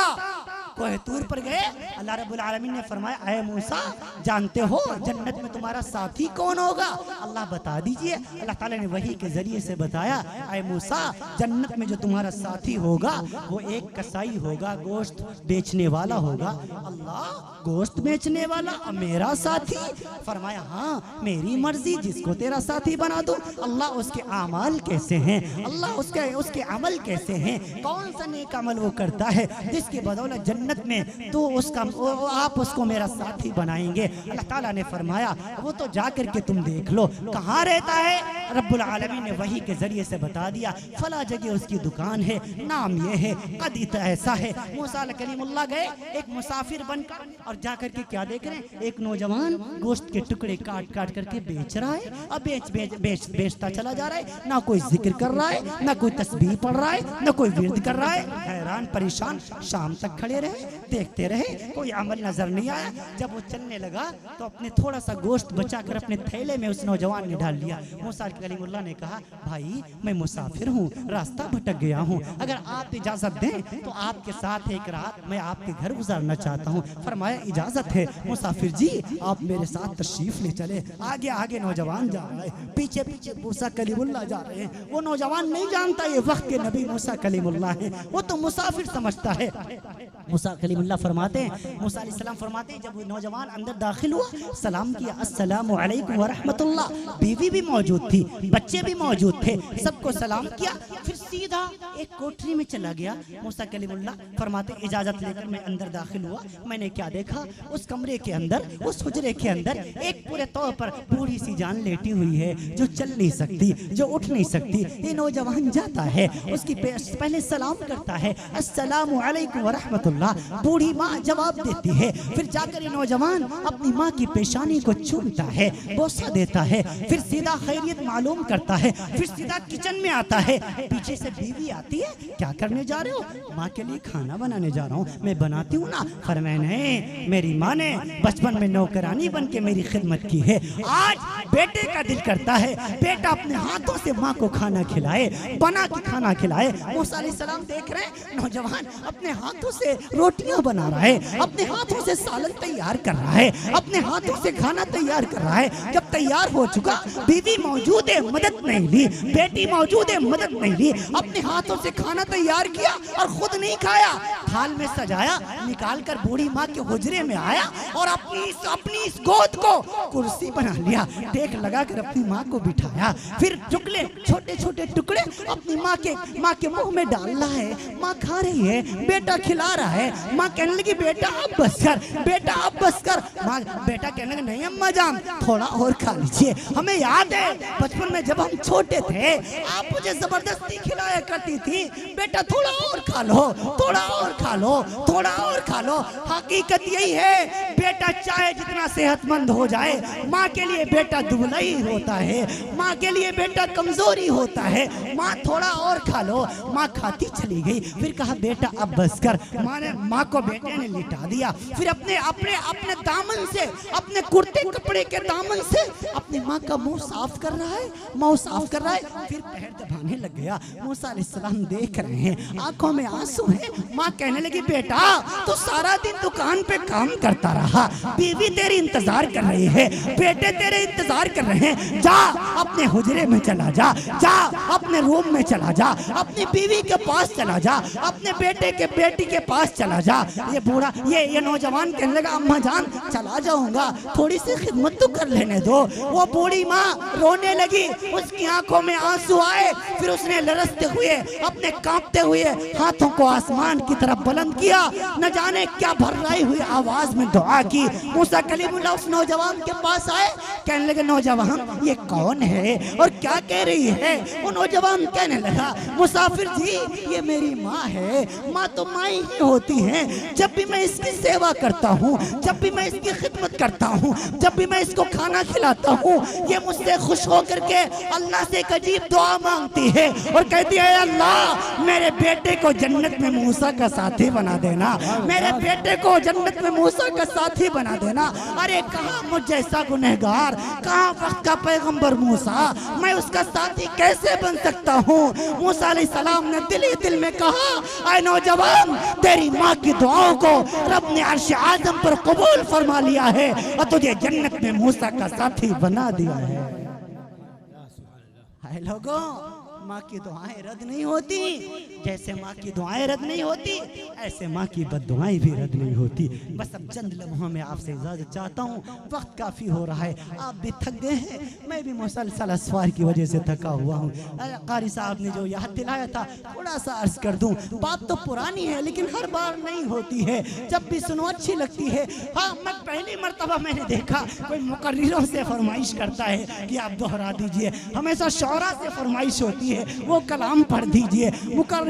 कोह तूर पर गए, अल्लाह रब्बुल आलमीन ने फरमाया, ऐ मूसा जानते हो जन्नत में तुम्हारा साथी कौन होगा? अल्लाह बता दीजिए। अल्लाह ताला ने वही के जरिए से बताया, ऐ मूसा जन्नत में जो तुम्हारा साथी होगा वो एक कसाई होगा, गोश्त बेचने वाला होगा। अल्लाह गोश्त बेचने वाला मेरा साथी? फरमाया हाँ मेरी मर्जी, जिसको तेरा साथी बना दूं। अल्लाह उसके अमाल कैसे हैं, अल्लाह उसके अमल कैसे हैं, कौन सा नेक अमल वो करता है जिसकी बदौलत जन्नत में तो आप उसको मेरा साथी बनाएंगे। अल्लाह ताला ने फरमाया वो तो जाकर के तुम देख लो कहाँ रहता है। रब्बुल आलमीन ने वही के जरिए से बता दिया, फला जगह उसकी दुकान है, नाम ये है, कदीत ऐसा है। मूसा कलीमुल्लाह गए एक मुसाफिर बनकर और जाकर के क्या देख रहे हैं, एक नौजवान गोश्त के टुकड़े काट काट करके बेच रहा है। अब बेचता चला जा रहा है, ना कोई जिक्र कर रहा है, ना कोई तस्बीह पढ़ रहा है, ना कोई विर्द कर रहा है। हैरान परेशान शाम तक खड़े रहे, देखते रहे, कोई अमल नजर नहीं आया। जब वो चलने लगा तो अपने थोड़ा सा गोश्त बचाकर अपने थैले में उस नौजवान ने डाल लिया। मूसा कलीमुल्लाह ने कहा, भाई मैं मुसाफिर हूँ, रास्ता भटक गया हूँ, अगर आप इजाजत दें तो आपके साथ एक रात मैं आपके घर गुजारना चाहता हूँ। फरमाया इजाजत है मुसाफिर जी, आप मेरे साथ तशरीफ ले चले। आगे आगे नौजवान जा रहा है, पीछे पीछे मूसा कलीमुल्लाह जा रहे हैं। वो नौजवान नहीं जानता ये वक्त के नबी मूसा कलीमुल्लाह है, वो तो मुसाफिर समझता है। मूसा कलीमुल्लाह फरमाते हैं, मूसा अलैहिस्सलाम फरमाते हैं, जब वो नौजवान अंदर दाखिल हुआ, सलाम किया, अस्सलामु अलैकुम व रहमतुल्लाह। बीवी भी मौजूद थी, बच्चे भी मौजूद थे, सबको सलाम किया, फिर सीधा एक कोठरी में चला गया। मूसा कलीमुल्लाह फरमाते, इजाजत लेकर मैं अंदर दाखिल हुआ। मैंने क्या देखा, उस कमरे के अंदर, उस हुजरे के अंदर एक पूरे तौर पर बूढ़ी सी जान लेटी हुई है, जो चल नहीं सकती, जो उठ नहीं सकती। ये नौजवान जाता है, उसकी पहले सलाम करता है, अस्सलामु अलैकुम व रहमतुल्लाह। बूढ़ी माँ जवाब देती है, फिर जाकर ये नौजवान अपनी माँ की पेशानी को चूमता है, बोसा देता है, फिर सीधा खैरियत मालूम करता है, फिर सीधा किचन में आता है। पीछे से बीवी आती है, क्या करने जा रहे हो? माँ के लिए खाना बनाने जा रहा हूँ, मैं बनाती हूँ ना। फरमाया नहीं, मेरी माँ ने बचपन में नौकरानी बन के मेरी खिदमत की है, आज बेटे का दिल करता है बेटा अपने हाथों से माँ को खाना खिलाए, बना के खाना खिलाए। मूसा अलैहिस्सलाम देख रहे हैं नौजवान अपने हाथों से रोटियां बना रहा है, अपने हाथों से सालन तैयार कर रहा है, अपने हाथों से खाना तैयार कर रहा है। जब तैयार हो चुका, बीवी मौजूद है, मदद नहीं ली, बेटी मौजूद है, मदद नहीं ली, अपने हाथों से खाना तैयार किया और खुद नहीं खाया, थाल में सजाया, निकाल कर बूढ़ी माँ के हुजरे में आया और अपनी इस गोद को कुर्सी बना लिया, टेक लगा कर अपनी माँ को बिठाया, फिर टुकड़े छोटे छोटे टुकड़े अपनी माँ के मुंह में डाल रहा है। माँ खा रही है, बेटा खिला रहा है। माँ कहने लगी बेटा अब बस कर, बेटा अब बस कर। माँ बेटा कहने लगे नहीं अम्मा जान थोड़ा और खा लीजिए, हमें याद है बचपन में जब हम छोटे थे आप मुझे जबरदस्ती खिलाया करती थी, बेटा थोड़ा और खा लो, थोड़ा और खा लो, थोड़ा और खा लो। हकीकत यही है, बेटा चाहे जितना सेहतमंद हो जाए, माँ के लिए बेटा दुबला ही होता है, माँ के लिए बेटा कमजोरी होता है। माँ थोड़ा और खा लो। माँ खाती चली गई, फिर कहा बेटा अब बस कर। माँ को बेटे ने लिटा दिया, फिर अपने दामन से, अपने कुर्ते कपड़े के दामन से अपनी माँ का मुंह साफ कर रहा है, मुंह साफ कर रहा है, फिर पैर दबाने लग गया। मूसा अलैहिस्सलाम देख रहे हैं, आंखों में आंसू है। माँ कहने कहने लगी बेटा तू सारा दिन दुकान पे काम करता रहा, बीवी तेरी इंतजार कर रही है, बेटे तेरे इंतजार कर रहे हैं, जा अपने हुजरे में चला जा, जा अपने रूम में चला जा, अपनी बीवी के पास चला जा, अपने बेटे के बेटी के पास चला जा। ये बूढ़ा ये नौजवान कहने लगा अम्मा जान चला जाऊंगा, थोड़ी सी खिदमत तो कर लेने दो। वो बूढ़ी माँ रोने लगी, उसकी आंखों में आंसू आए, फिर उसने लरसते हुए अपने कांपते हुए हाथों को आसमान की तरफ बुलंद किया, न जाने क्या भर्राई हुई आवाज में दुआ की। मूसा कलीमुल्लाह उस नौजवान के पास आए, कहने लगे नौजवान ये कौन है और क्या कह रही है? वो नौजवान कहने लगा मुसाफिर जी ये मेरी माँ है, माँ तो माँ ही होती है। जब भी मैं इसकी सेवा करता हूँ, जब भी मैं इसकी खिदमत करता हूँ, जब भी मैं इसको खाना खिलाता हूँ, ये मुझसे खुश होकर के अल्लाह से एक अजीब दुआ मांगती है और कहती है अल्लाह मेरे बेटे को जन्नत में मूसा का साथी बना देना, मेरे बेटे को जन्नत में मूसा का साथी बना देना। अरे कहाँ मुझ जैसा गुनहगार, कहाँ वक्त का पैगंबर मूसा, मैं उसका साथी कैसे बन सकता हूँ? मूसा अलैहिस्सलाम ने दिल ही दिल में कहा ऐ नौजवान तेरी माँ की दुआओं को रब ने अर्श आज़म पर कबूल फरमा लिया है और तुझे जन्नत में मूसा का साथी बना दिया है। हाय लोगों, माँ की दुआएं रद्द नहीं होती, जैसे माँ की दुआएं रद्द नहीं होती ऐसे माँ की बद्दुआएं भी रद्द नहीं होती। बस अब चंद लम्हों में आपसे इजाजत चाहता हूँ, वक्त काफ़ी हो रहा है, आप भी थक गए हैं, मैं भी मुसलसल असवार की वजह से थका हुआ हूँ। कारी साहब ने जो याद दिलाया था थोड़ा सा अर्ज कर दूँ, बात तो पुरानी है लेकिन हर बार नहीं होती है, जब भी सुनो अच्छी लगती है। हाँ, मैं पहली मरतबा मैंने देखा कोई मुकर्रिरों से फरमाइश करता है कि आप दोहरा दीजिए, हमेशा शौरा से फरमाइश होती है वो कलाम पढ़ दीजिए।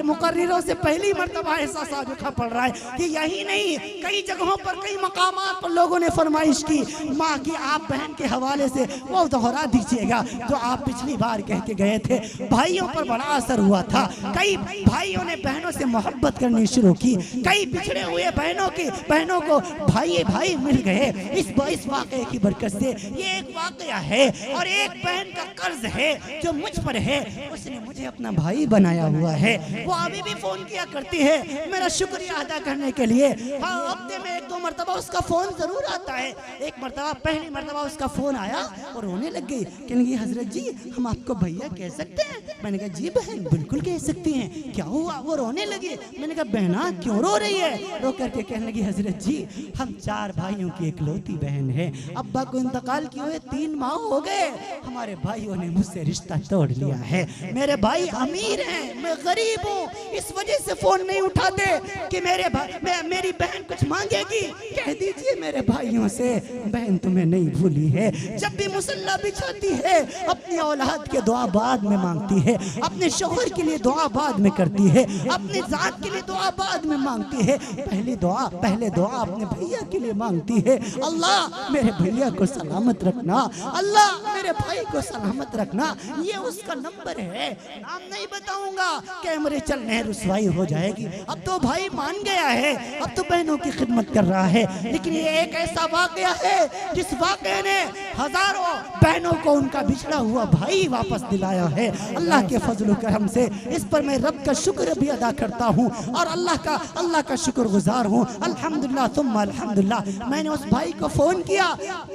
मुकर्रिरों से पहली मर्तबा ऐसा साजुखा पड़ रहा है कि यही नहीं कई जगहों पर कई मकामात पर लोगों ने फरमाइश की माँ की आप बहन के हवाले से वो दोहरा दीजिएगा जो आप पिछली बार कह के गए थे। भाइयों पर बड़ा असर हुआ था, कई भाइयों ने बहनों से मोहब्बत करनी शुरू की, कई बिछड़े हुए बहनों को भाई भाई मिल गए इस वाक़े की बरकत से। ये एक वाक़या है और एक बहन का कर्ज है जो मुझ पर है, उसने मुझे अपना भाई बनाया हुआ है, वो अभी भी फोन किया करती है मेरा शुक्रिया अदा करने के लिए। हाँ, हफ्ते में एक दो मरतबा उसका फोन जरूर आता है। एक मरतबा पहली मरतबा उसका फोन आया और रोने लग गई, कहने लगी हजरत जी हम आपको भैया कह सकते हैं? मैंने कहा जी बहन बिल्कुल कह सकती हैं, क्या हुआ? वो रोने लगी। मैंने कहा बहना क्यों रो रही है? रो करके कहने लगी हजरत जी हम 4 भाइयों की इकलौती बहन है, अब्बा को इंतकाल किए हुए 3 माह हो गए, हमारे भाइयों ने मुझसे रिश्ता तोड़ लिया है, मेरे भाई अमीर हैं मैं गरीब हूँ, इस वजह से फोन नहीं उठाते कि मेरी बहन कुछ मांगेगी, कह दीजिए मेरे भाइयों से बहन तुम्हें नहीं भूली है। जब भी मुसल्ला बिछाती है अपनी औलाद के दुआ बाद में मांगती है, अपने शोहर के लिए दुआ बाद में करती है, अपने जात के लिए दुआ बाद में मांगती है, पहले दुआ अपने भैया के लिए मांगती है। अल्लाह मेरे भैया को सलामत रखना, अल्लाह मेरे भाई को सलामत रखना। ये उसका नंबर है, नाम नहीं बताऊंगा, कैमरे चलने रुसवाई हो जाएगी। अब तो भाई मान गया है, अब तो बहनों की खिदमत कर रहा है, लेकिन ये एक ऐसा वाकया है जिस वाकये ने हजारों बहनों को उनका बिछड़ा हुआ भाई वापस दिलाया है। अल्लाह के फजल करम से इस पर मैं रब का शुक्र भी अदा करता हूँ और अल्लाह का शुक्रगुजार हूँ। अल्हम्दुलिल्लाह सुम्मा अल्हम्दुलिल्लाह। मैंने उस भाई को फोन किया,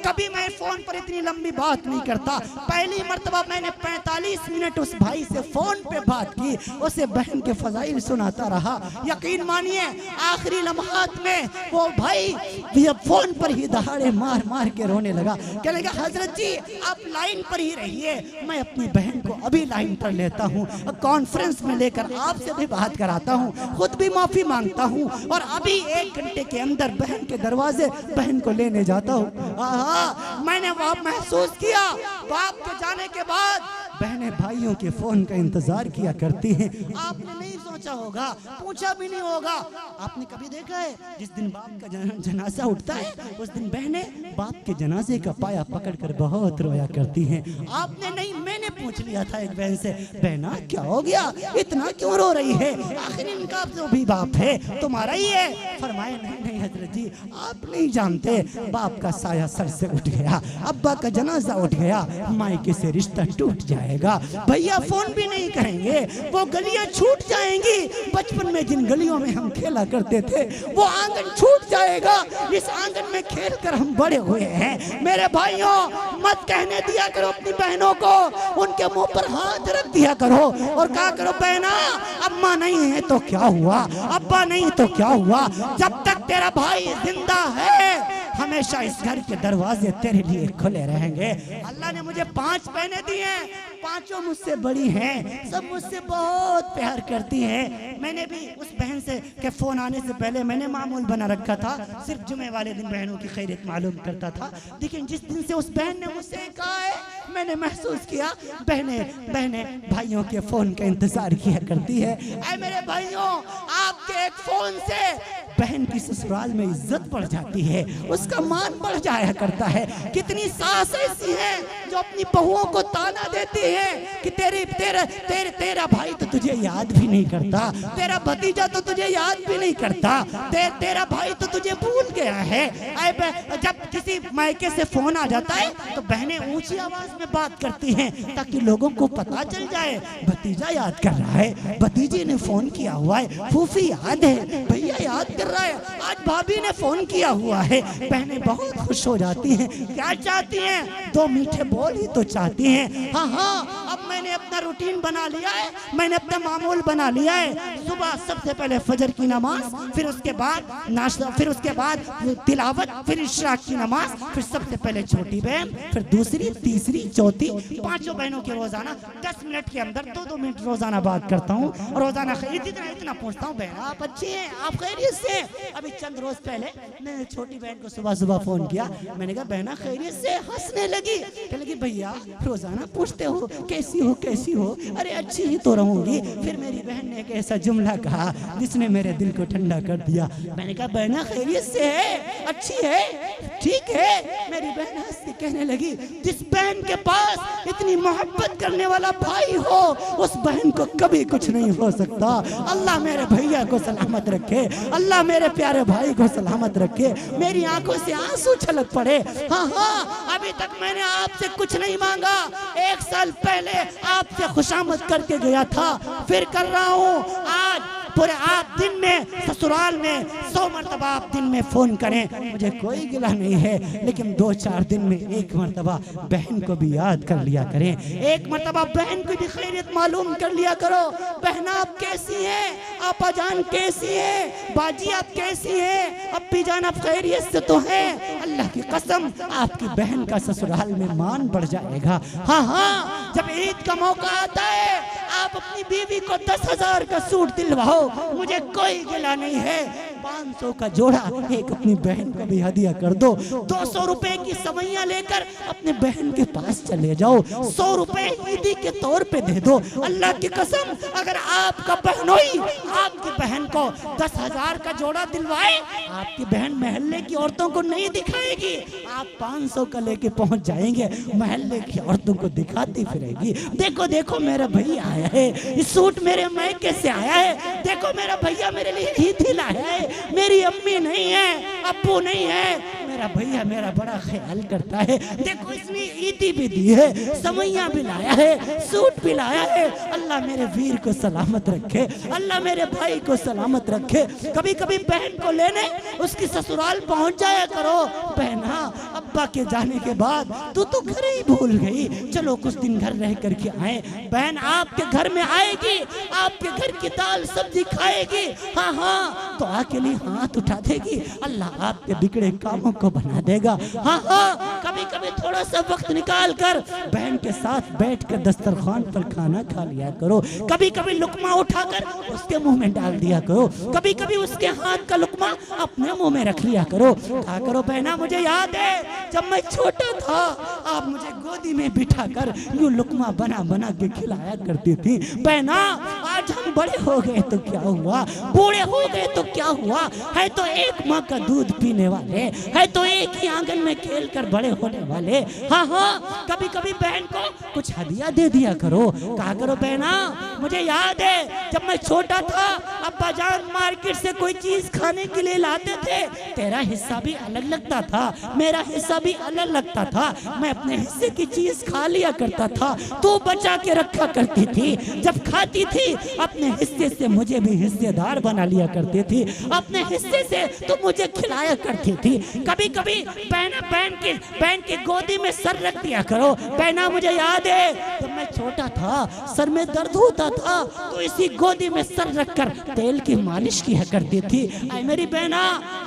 कभी मैं फोन पर इतनी लंबी बात नहीं करता, पहली मर्तबा मैंने 45 मिनट उस भाई से फोन पे बात की, उसे बहन के फजाइल सुनाता रहा। यकीन मानिए आखिरी लम्हात में वो भाई जब फोन पर ही दहाड़े मार मार के रोने लगा, कहने लगा हजरत जी आप लाइन पर ही रहिए, मैं अपनी बहन को अभी लाइन पर लेता हूँ, कॉन्फ्रेंस में लेकर आपसे भी बात कराता हूँ, खुद भी माफी मांगता हूँ और अभी 1 घंटे के अंदर बहन के दरवाजे बहन को लेने जाता हूँ। मैंने वहाँ महसूस किया बाप के जाने के बाद बहनें भाइयों के फोन का इंतजार किया करती हैं। आपने नहीं सोचा होगा, पूछा भी नहीं होगा, आपने कभी देखा है जिस दिन बाप का जनाजा उठता है उस दिन बहनें बाप के जनाजे का पाया पकड़कर बहुत रोया करती हैं। आपने नहीं, मैंने पूछ लिया था एक बहन से, बहना क्या हो गया, इतना क्यों रो रही है, आखिर इनका जो भी बाप है तुम्हारा ही है। फरमाए नहीं हजरत जी आप नहीं जानते, बाप का साया सर से उठ गया, अब्बा का जनाजा उठ गया, मायके से रिश्ता टूट जाएगा, भैया फोन भी नहीं करेंगे, वो गलियां छूट जाएंगी, जाएंगी। बचपन में जिन गलियों में हम खेला करते थे वो आंगन छूट जाएगा जिस आंगन में खेल कर हम बड़े हुए हैं। मेरे भाइयों, मत कहने दिया करो अपनी बहनों को, उनके मुंह पर हाथ रख दिया करो और कहा करो बहना अम्मा नहीं है तो क्या हुआ, अब्बा नहीं तो क्या हुआ, जब तक तेरा भाई जिंदा है हमेशा इस घर के दरवाजे तेरे लिए खुले रहेंगे। अल्लाह ने मुझे 5 बहनें दी हैं, पांचों मुझसे बड़ी हैं, सब मुझसे बहुत प्यार करती हैं। मैंने भी उस बहन से के फोन आने से पहले मैंने मामूल बना रखा था, सिर्फ जुमे वाले दिन बहनों की खैरियत मालूम करता था। लेकिन जिस दिन से उस बहन ने मुझसे कहा है मैंने महसूस किया बहनें भाइयों के फोन का इंतजार किया करती है। ऐ मेरे भाइयों, आपके एक फोन से बहन की ससुराल में इज्जत बढ़ जाती है, उसका मान बढ़ जाया करता है। कितनी सास ऐसी हैं जो अपनी बहुओं को ताना देती है कि तेरा भाई तो तुझे याद भी नहीं करता, तेरा भतीजा तो तुझे याद भी नहीं करता, तेरा भाई तो तुझे भूल गया है। जब किसी मायके से फोन आ जाता है तो बहनें ऊंची आवाज में बात करती हैं ताकि लोगों को पता चल जाए भतीजा याद कर रहा है, भतीजी ने फोन किया हुआ है, फूफी याद है, भैया याद कर रहा है, आज भाभी ने फोन किया हुआ है। बहनें बहुत खुश हो जाती हैं। क्या चाहती हैं? 2 मीठे बोल ही तो चाहती हैं। हाँ, अब मैंने अपना रूटीन बना लिया है, मैंने अपना मामूल बना लिया है। सुबह सबसे पहले फजर की नमाज, फिर उसके बाद नाश्ता, फिर उसके बाद तिलावत, फिर इशराक की नमाज, फिर सबसे पहले छोटी बहन, फिर दूसरी, तीसरी, चौथी, 5 बहनों के रोजाना 10 मिनट के अंदर 2-2 मिनट रोजाना बात करता हूँ। रोजाना इतना पूछता हूँ बहन आप अच्छी हैं, आप खैरियत से? अभी चंद रोज पहले मैंने छोटी बहन को सुबह फोन किया, मैंने कहा बहना खैरियत से? हंसने लगी, कहने लगी भैया रोजाना पूछते हो कैसी हो, अरे अच्छी ही तो रहूंगी। फिर मेरी बहन ने एक ऐसा जुमला कहा जिसने मेरे दिल को ठंडा कर दिया। मैंने कहा बहना खैरियत से है, अच्छी है, ठीक है। मेरी बहन हंस के कहने लगी जिस बहन के पास इतनी मोहब्बत करने वाला भाई हो उस बहन को कभी कुछ नहीं हो सकता। अल्लाह मेरे भैया को सलामत रखे, अल्लाह मेरे प्यारे भाई को सलामत रखे। मेरी आंखों से आंसू छलक पड़े। हाँ, अभी तक मैंने आपसे कुछ नहीं मांगा। 1 साल पहले आपसे खुशामद करके गया था, फिर कर रहा हूँ। आज पूरे आप दिन में ससुराल में 100 मरतबा आप दिन में फोन करें, मुझे कोई गिला नहीं है, लेकिन 2-4 दिन में 1 मरतबा बहन को भी याद कर लिया करें, 1 मरतबा बहन की भी खैरियत मालूम कर लिया करो। बहना आप कैसी हैं, आपा जान कैसी है, बाजी आप कैसी हैं, अब्बी जान आप खैरियत से तो हैं? अल्लाह की कसम आपकी बहन का ससुराल में मान बढ़ जाएगा। हाँ, जब ईद का मौका आता है आप अपनी बीवी को 10,000 का सूट दिलवाओ, मुझे कोई गिला नहीं है। 500 का जोड़ा एक अपनी बहन को भी हदिया कर दो। 200 रुपए की सवैयां लेकर अपने बहन के पास चले जाओ, 100 रुपए ईदी के तौर पे दे दो। अल्लाह की कसम अगर आपका बहनोई आपकी बहन को 10,000 का जोड़ा दिलवाए, आपकी बहन महल्ले की औरतों को नहीं दिखाएगी, आप 500 का लेके पहुंच जाएंगे, महल्ले की औरतों को दिखाती फिरेगी। देखो देखो मेरा भैया आया है, इस सूट मेरे मायके से आया है, देखो मेरा भैया मेरे लिए ईदी लाया है, मेरी अम्मी नहीं है, अब्बू नहीं है, मेरा भैया मेरा बड़ा ख्याल करता है, देखो इसने ईदी भी दी है, समैया भी लाया है, सूट भी लाया है। अल्लाह मेरे वीर को सलामत रखे, अल्लाह मेरे भाई को सलामत रखे। कभी कभी बहन को लेने उसकी ससुराल पहुंच जाया करो। बहना अब्बा के जाने के बाद तू तो घर ही भूल गई, चलो कुछ दिन घर रह करके आए। बहन आपके घर में आएगी, आपके घर की दाल सब्जी खाएगी, हाँ दुआ के लिए हाथ उठा देगी, अल्लाह आपके बिगड़े कामों को बना देगा। हाँ, कभी कभी थोड़ा सा वक्त निकाल कर बहन के साथ बैठकर दस्तरखान पर खाना खा लिया करो। कभी कभी लुकमा उठाकर उसके मुंह में डाल दिया करो, कभी कभी उसके हाथ का लुकमा अपने मुंह में रख लिया करो। कहा करो बहना मुझे याद है जब मैं छोटा था आप मुझे गोदी में बिठाकर यूं लुकमा बना बना के खिलाया करती थी। बहना आज हम बड़े हो गए तो क्या हुआ, बूढ़े हो गए तो क्या हुआ, है तो एक माँ का दूध पीने वाले, है तो एक ही आंगन में खेल कर बड़े होने वाले। हाँ, कभी कभी बहन को कुछ हदिया दे दिया करो। कहा करो बहना मुझे याद है जब मैं छोटा था अब्बा जान मार्केट से कोई चीज खाने के लिए लाते थे, तेरा हिस्सा भी अलग लगता था, मेरा हिस्सा भी अलग लगता था, मैं अपने हिस्से की चीज खा लिया करता था, तू बचा के रखा करती थी, जब खाती थी अपने अपने हिस्से से मुझे भी हिस्सेदार बना लिया करती थी, अपने हिस्से से तो मुझे खिलाया करती थी। कभी कभी बहन की गोदी में सर रख दिया करो। बहना मुझे याद है जब मैं छोटा था, सर में दर्द होता था तो इसी गोदी में सर रखकर तेल की मालिश किया करती थी। ऐ मेरी बहना,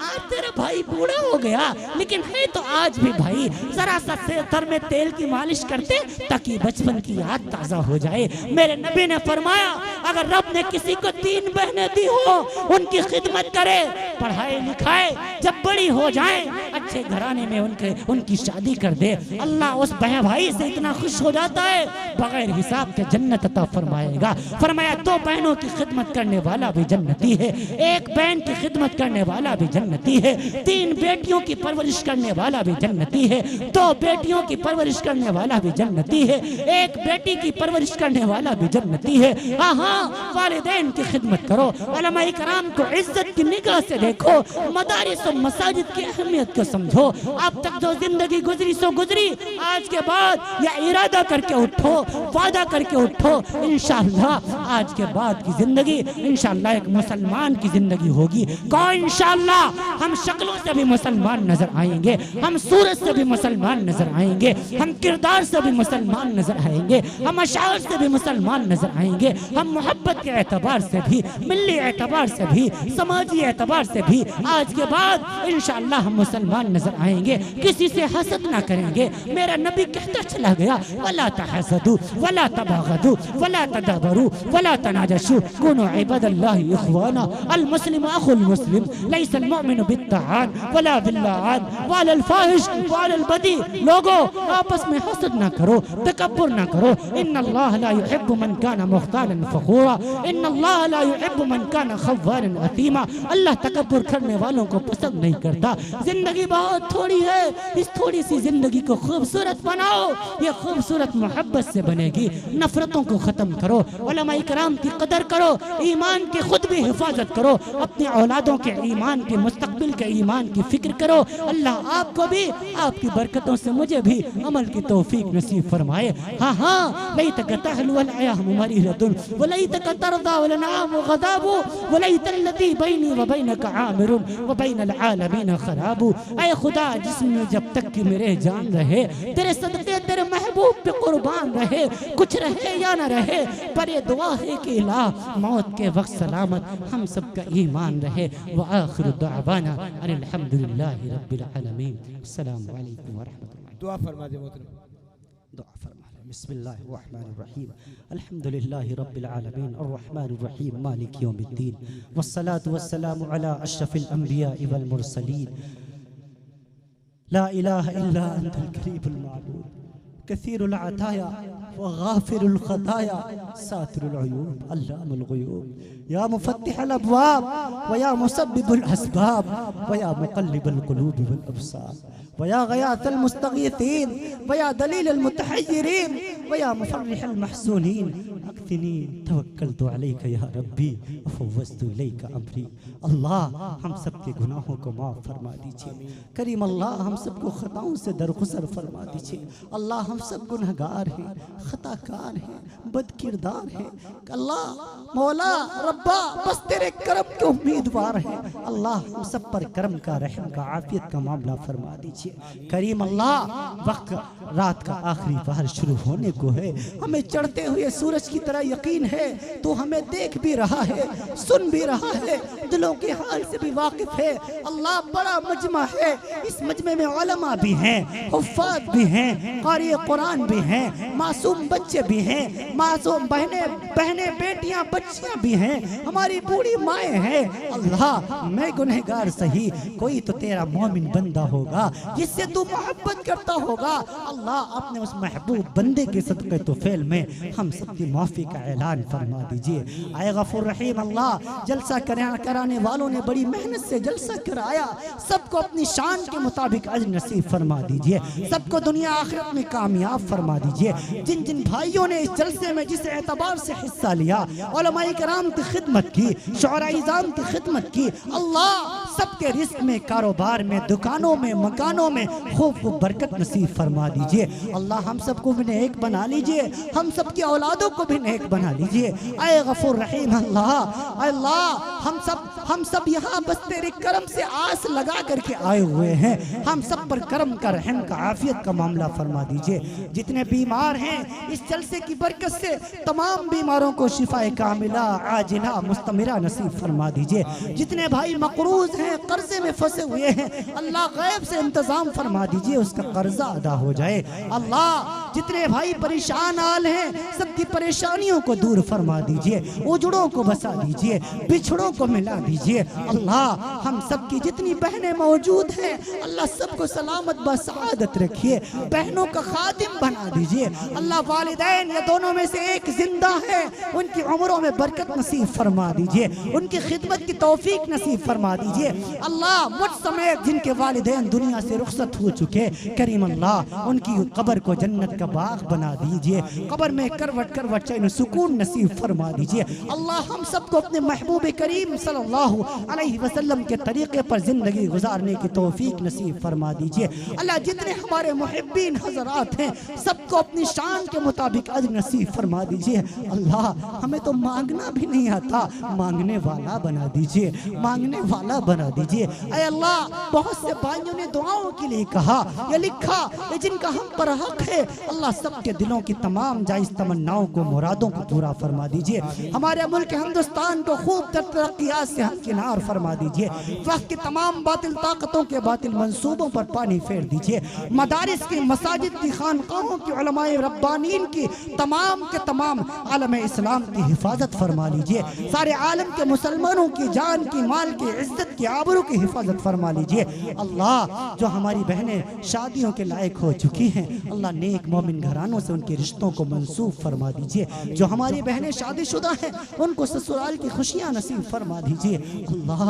आज तेरा भाई बूढ़ा हो गया लेकिन है तो आज भी भाई, जरा सा सर में तेल की मालिश करते ताकि बचपन की याद ताजा हो जाए। मेरे नबी ने फरमाया अगर रब ने किसी को 3 बहनें दी हो उनकी खिदमत करे, पढ़ाए लिखाए, जब बड़ी हो जाए अच्छे घराने में उनकी शादी कर दे। अल्लाह उस बहन भाई से इतना खुश हो जाता है बगैर हिसाब के जन्नत अता फरमाएगा। फरमाया 2 बहनों की खिदमत करने वाला भी जन्नती है, 1 बहन की खिदमत करने वाला भी जन्नती है, 3 बेटियों की परवरिश करने वाला भी जन्नती है, 2 बेटियों की परवरिश करने वाला भी जन्नती है, 1 बेटी की परवरिश करने वाला भी जन्नती है। हाँ हाँ, वालिदैन की खिदमत करो, उलमाए कराम को इज्जत की निगाह से देखो, मदारिस और मसाजिद की अहमियत को समझो। अब तक जो जिंदगी गुजरी सो गुजरी, आज के बाद या इरादा करके उठो, वादा करके उठो, इंशाअल्लाह आज के बाद की जिंदगी इंशाअल्लाह एक मुसलमान की जिंदगी होगी। कौन इंशाअल्लाह हम शक्लों से भी मुसलमान नजर आएंगे, हम सूरत से भी मुसलमान नजर आएंगे, हम किरदार से भी मुसलमान नजर आएंगे, हम अशार से भी मुसलमान नजर आएंगे, हम मोहब्बत के एतबार से भी, मिल्ली एतबार से भी, समाजी एतबार से भी आज के बाद इंशाअल्लाह हम मुसलमान नजर आएंगे। किसी से हसद ना करेंगे। मेरा नबी कहता चला गया वला तहसदू वला तबागदू वला तदाबरू वला तनाजशू कुनू इबादल्लाहि इख्वाना अल मुस्लिम अखुल मुस्लिम लैसा अल मुमिनु बित्तआन वला बिल्लाआन वला अल फाहिश वला अल बदी। लोगों आपस में हसद ना करो, तकब्बुर ना करो। इन्नल्लाह ला युहिब्बु मन काना मुख्तालन फखूरा, इन्नल्लाह ला युहिब्बु मन काना खव्वारन अतीमा। अल्लाह तकब्बुर करने वालों को पसंद नहीं करता। जिंदगी बहुत थोड़ी है, इस थोड़ी सी जिंदगी को खूबसूरत बनाओ। ये खूबसूरत मोहब्बत से बनेगी। नफरतों को खत्म करो, उलमाए कराम की कदर करो, ईमान की खुद भी हिफाजत करो, अपने औलादों के ईमान के मुस्तकबिल के ईमान की फिक्र करो। अल्लाह आपको भी आपकी बरकतों से मुझे भी अमल की तौफीक नसीब फरमाए। हाँ हाँ, लैतक तहलु वल अयहम मरीरतुन वलैतक तरदा वल नाम गदाबु वलैतल्लती बैनी व बैनक आमिरुन व बैनल आलमीन खराबु। ऐ खुदा, जिसमें जब तक कि मेरे जान रहे, तेरे सदक़े तेरे महबूब पे कुर्बान रहे, कुछ रहे या न रहे, पर ये दुआ है कि इलाह मौत के वक्त सलामत हम सब का ईमान रहे। व आखिरु दुआवाना अनिल हम्दुलिल्लाहि रब्बिल आलमीन। अस्सलामु अलैकुम व रहमतुल्लाह। दुआ फरमा दे मोहतरम। दुआ फरमा लें। बिस्मिल्लाहिर्रहमानिर्रहीम, अल्हम्दुलिल्लाहि रब्बिल आलमीन अर्रहमानिर्रहीम मालिक यौमिद्दीन वस्सलातु वस्सलामु अला अशरफिल अंबिया वल मुरसलीन ला इलाहा इल्ला अंतल करीमुल माबूद कसीरुल अताया व गाफिरुल खताया सातिरुल उयूब अल्लामुल गुयूब या मुफत्तिहुल अबवाब व या मुसब्बिबुल असबाब व या मुक़ल्लिबुल क़ुलूब वल अबसार व या गयातल मुस्तगीसीन व या दलीलुल मुतहय्यरीन व या मुफर्रिहुल महज़ूनीन अक्तिनी तवक्कलतु अलैका या रब्बी व फव्वज़तु इलैका अमरी। अल्लाह हम सब के गुनाहों को माफ़ फरमा दीजिए। करीम अल्लाह हम सबको खताओं से दरगुजर फरमा दीजिए। अल्लाह हम सब गुनहगार हैं, खताकार हैं, बदकिरदार हैं। अल्लाह मौला रब्बा बस तेरे करम के उम्मीदवार हैं। अल्लाह हम सब पर करम का, रहम का, आफियत का मामला फरमा दीजिए। करीम अल्लाह वक्त रात का आखिरी पहर शुरू होने को है। हमें चढ़ते हुए सूरज की तरह यकीन है तो हमें देख भी रहा है, सुन भी रहा है, दिलों के हाल से भी वाकिफ है। अल्लाह बड़ा मजमा है, इस मजमे में उलमा भी हैं, हुफ्फाज भी हैं, कारी कुरान भी हैं, मासूम बच्चे भी हैं, मासूम बहनें बेटियां बच्चियां भी हैं, हमारी बूढ़ी माएँ हैं। अल्लाह मैं गुनहगार सही, कोई तो तेरा मोमिन बंदा होगा जिससे तू मोहब्बत करता होगा। अल्लाह अपने उस महबूब बंदे के सदक़े तो फेल में हम सबकी माफ़ी का ऐलान फरमा दीजिए। आए गफूर रहीम अल्लाह, जलसा कराने वालों ने बड़ी मेहनत से जलसा कराया, सबको अपनी शान के मुताबिक अज्र नसीब फरमा दीजिए, सबको दुनिया आखिरत में कामयाब फरमा दीजिए। जिन जिन भाइयों ने इस जलसे में जिस एतबार से हिस्सा लिया, उलमाए कराम की खिदमत की, शुअरा इज़ाम की खिदमत की, अल्लाह सबके रिस्क में, कारोबार में, दुकानों में, मकानों में खूब खूब बरकत नसीब फरमा दीजिए। अल्लाह हम सबको भी नेक बना लीजिए, हम सबकी औलादों को भी नेक बना लीजिए। ऐ गफूर रहीम अल्लाह, हम सब यहाँ बस तेरे करम से आस लगा करके आए हुए हैं। हम सब पर करम का, रहम का, आफियत का मामला फरमा दीजिए। जितने बीमार हैं इस जलसे की बरकत से तमाम बीमारों को शिफाए कामिला आजिला मुस्तमिरा नसीब फरमा दीजिए। जितने भाई मकरूज हैं, कर्जे में फंसे हुए हैं, अल्लाह गैब से इंतजाम फरमा दीजिए, उसका कर्जा अदा हो जाए। अल्लाह जितने भाई परेशान हाल हैं सबकी परेशानियों को दूर फरमा दीजिए, उजड़ों को बसा दीजिए, बिछड़ों को मिला दीजिए। अल्लाह हम सबकी जितनी बहनें मौजूद हैं अल्लाह सबको सलामत बसादत रखिए, बहनों का खादिम बना दीजिए। अल्लाह वालिदैन या दोनों में से एक जिंदा है, उनकी उम्रों में बरकत नसीब फरमा दीजिए, उनकी खिदमत की तौफीक नसीब फरमा दीजिए। अल्लाह मुझ समेत जिनके वालिदैन दुनिया से रुखसत हो चुके, करीम अल्लाह उनकी कब्र को जन्नत का बाग बना दीजिए, कब्र में करवट करवट चैन सुकून नसीब फरमा दीजिए। अल्लाह हम सबको अपने महबूब करीम सल्लल्लाहु अलैहि वसल्लम के तरीके पर जिंदगी गुजारने की तौफीक नसीब फरमा दीजिए। अल्लाह जितने हमारे मुहिब्बीन हजरात हैं सबको अपनी शान के मुताबिक अज्र नसीब फरमा दीजिए। अल्लाह हमें तो मांगना भी नहीं आता, मांगने वाला बना दीजिए, मांगने वाला बना दीजिए। ऐ अल्लाह बहुत से भाइयों ने दुआओं के लिए कहा या लिखा, जिनका हम पर हक है, अल्लाह सबके दिलों की तमाम जायज तमन्नाओं को, मुरादों को पूरा फरमा दीजिए। हमारे मुल्क हिंदुस्तान को खूब तरक्कियात से हमकिनार फरमा दीजिए। वक्त की तमाम बातिल ताकतों के बातिल मंसूबों पर पानी फेर दीजिए। मदारिस की, मसाजिद की, खानकाहों की, उलमाए रब्बानीन की तमाम के तमाम आलम इस्लाम की हिफाजत फरमा लीजिए। सारे आलम के मुसलमानों की जान की, माल की, इज्जत की, आबरू की हिफाजत फरमा लीजिए। अल्लाह जो हमारी बहनें शादियों के लायक हो चुकी हैं अल्लाह नेक मोमिन घरानों से उनके रिश्तों को मंसूब फरमा दीजिए। जो हमारी बहनें शादीशुदा हैं उनको ससुराल की खुशियां नसीब फरमा दीजिए। अल्लाह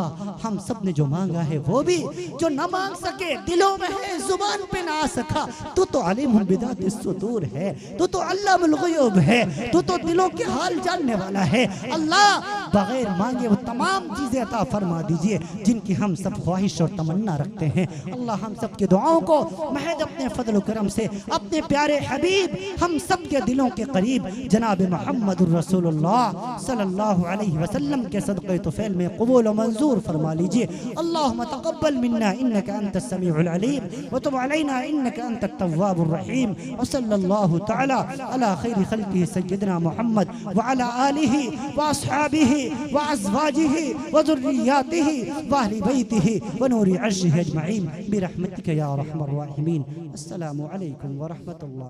हम सब ने जो मांगा है वो भी, जो न मांग सके दिलों में है जुबान पे ना आ सका, तू तो अलीमुल बिदातिस सुदूर है, तू तो अल्लामुल गुयूब है, तू तो दिलों के हाल जानने वाला है। अल्लाह बगैर मांगे वो तमाम चीजें अता फरमा दीजिए जिनकी हम सब ख्वाहिश और तमन्ना रखते हैं। अल्लाह हम सब की दुआओं को महज अपने फजल करम से अपने प्यारे हबीब हम सब के दिलों के करीब जनाब मुहम्मदुर रसूलुल्लाह सल्लल्लाहु अलैहि वसल्लम के सदक़े तुफ़ैल में कबूल व मंजूर फरमा लीजिए। अल्लाहुम्मा तक़ब्बल मिन्ना इन्नका अंतस समीउल अलीम व तुब अलैना इन्नका अंतत तव्वाबुर रहीम व सल्लल्लाहु तआला अला खैरि खल्क़िही सय्यिदना मुहम्मद व अला आलिहि व अस्हाबिहि व अज़वाजिहि व ज़ुर्रिय्यातिहि व अहलि बैतिहि व नूरि अर्शिहि अजमईन बिरहमतिका या अरहमर राहिमीन। अस्सलामु अलैकुम व रहमतुल्लाह।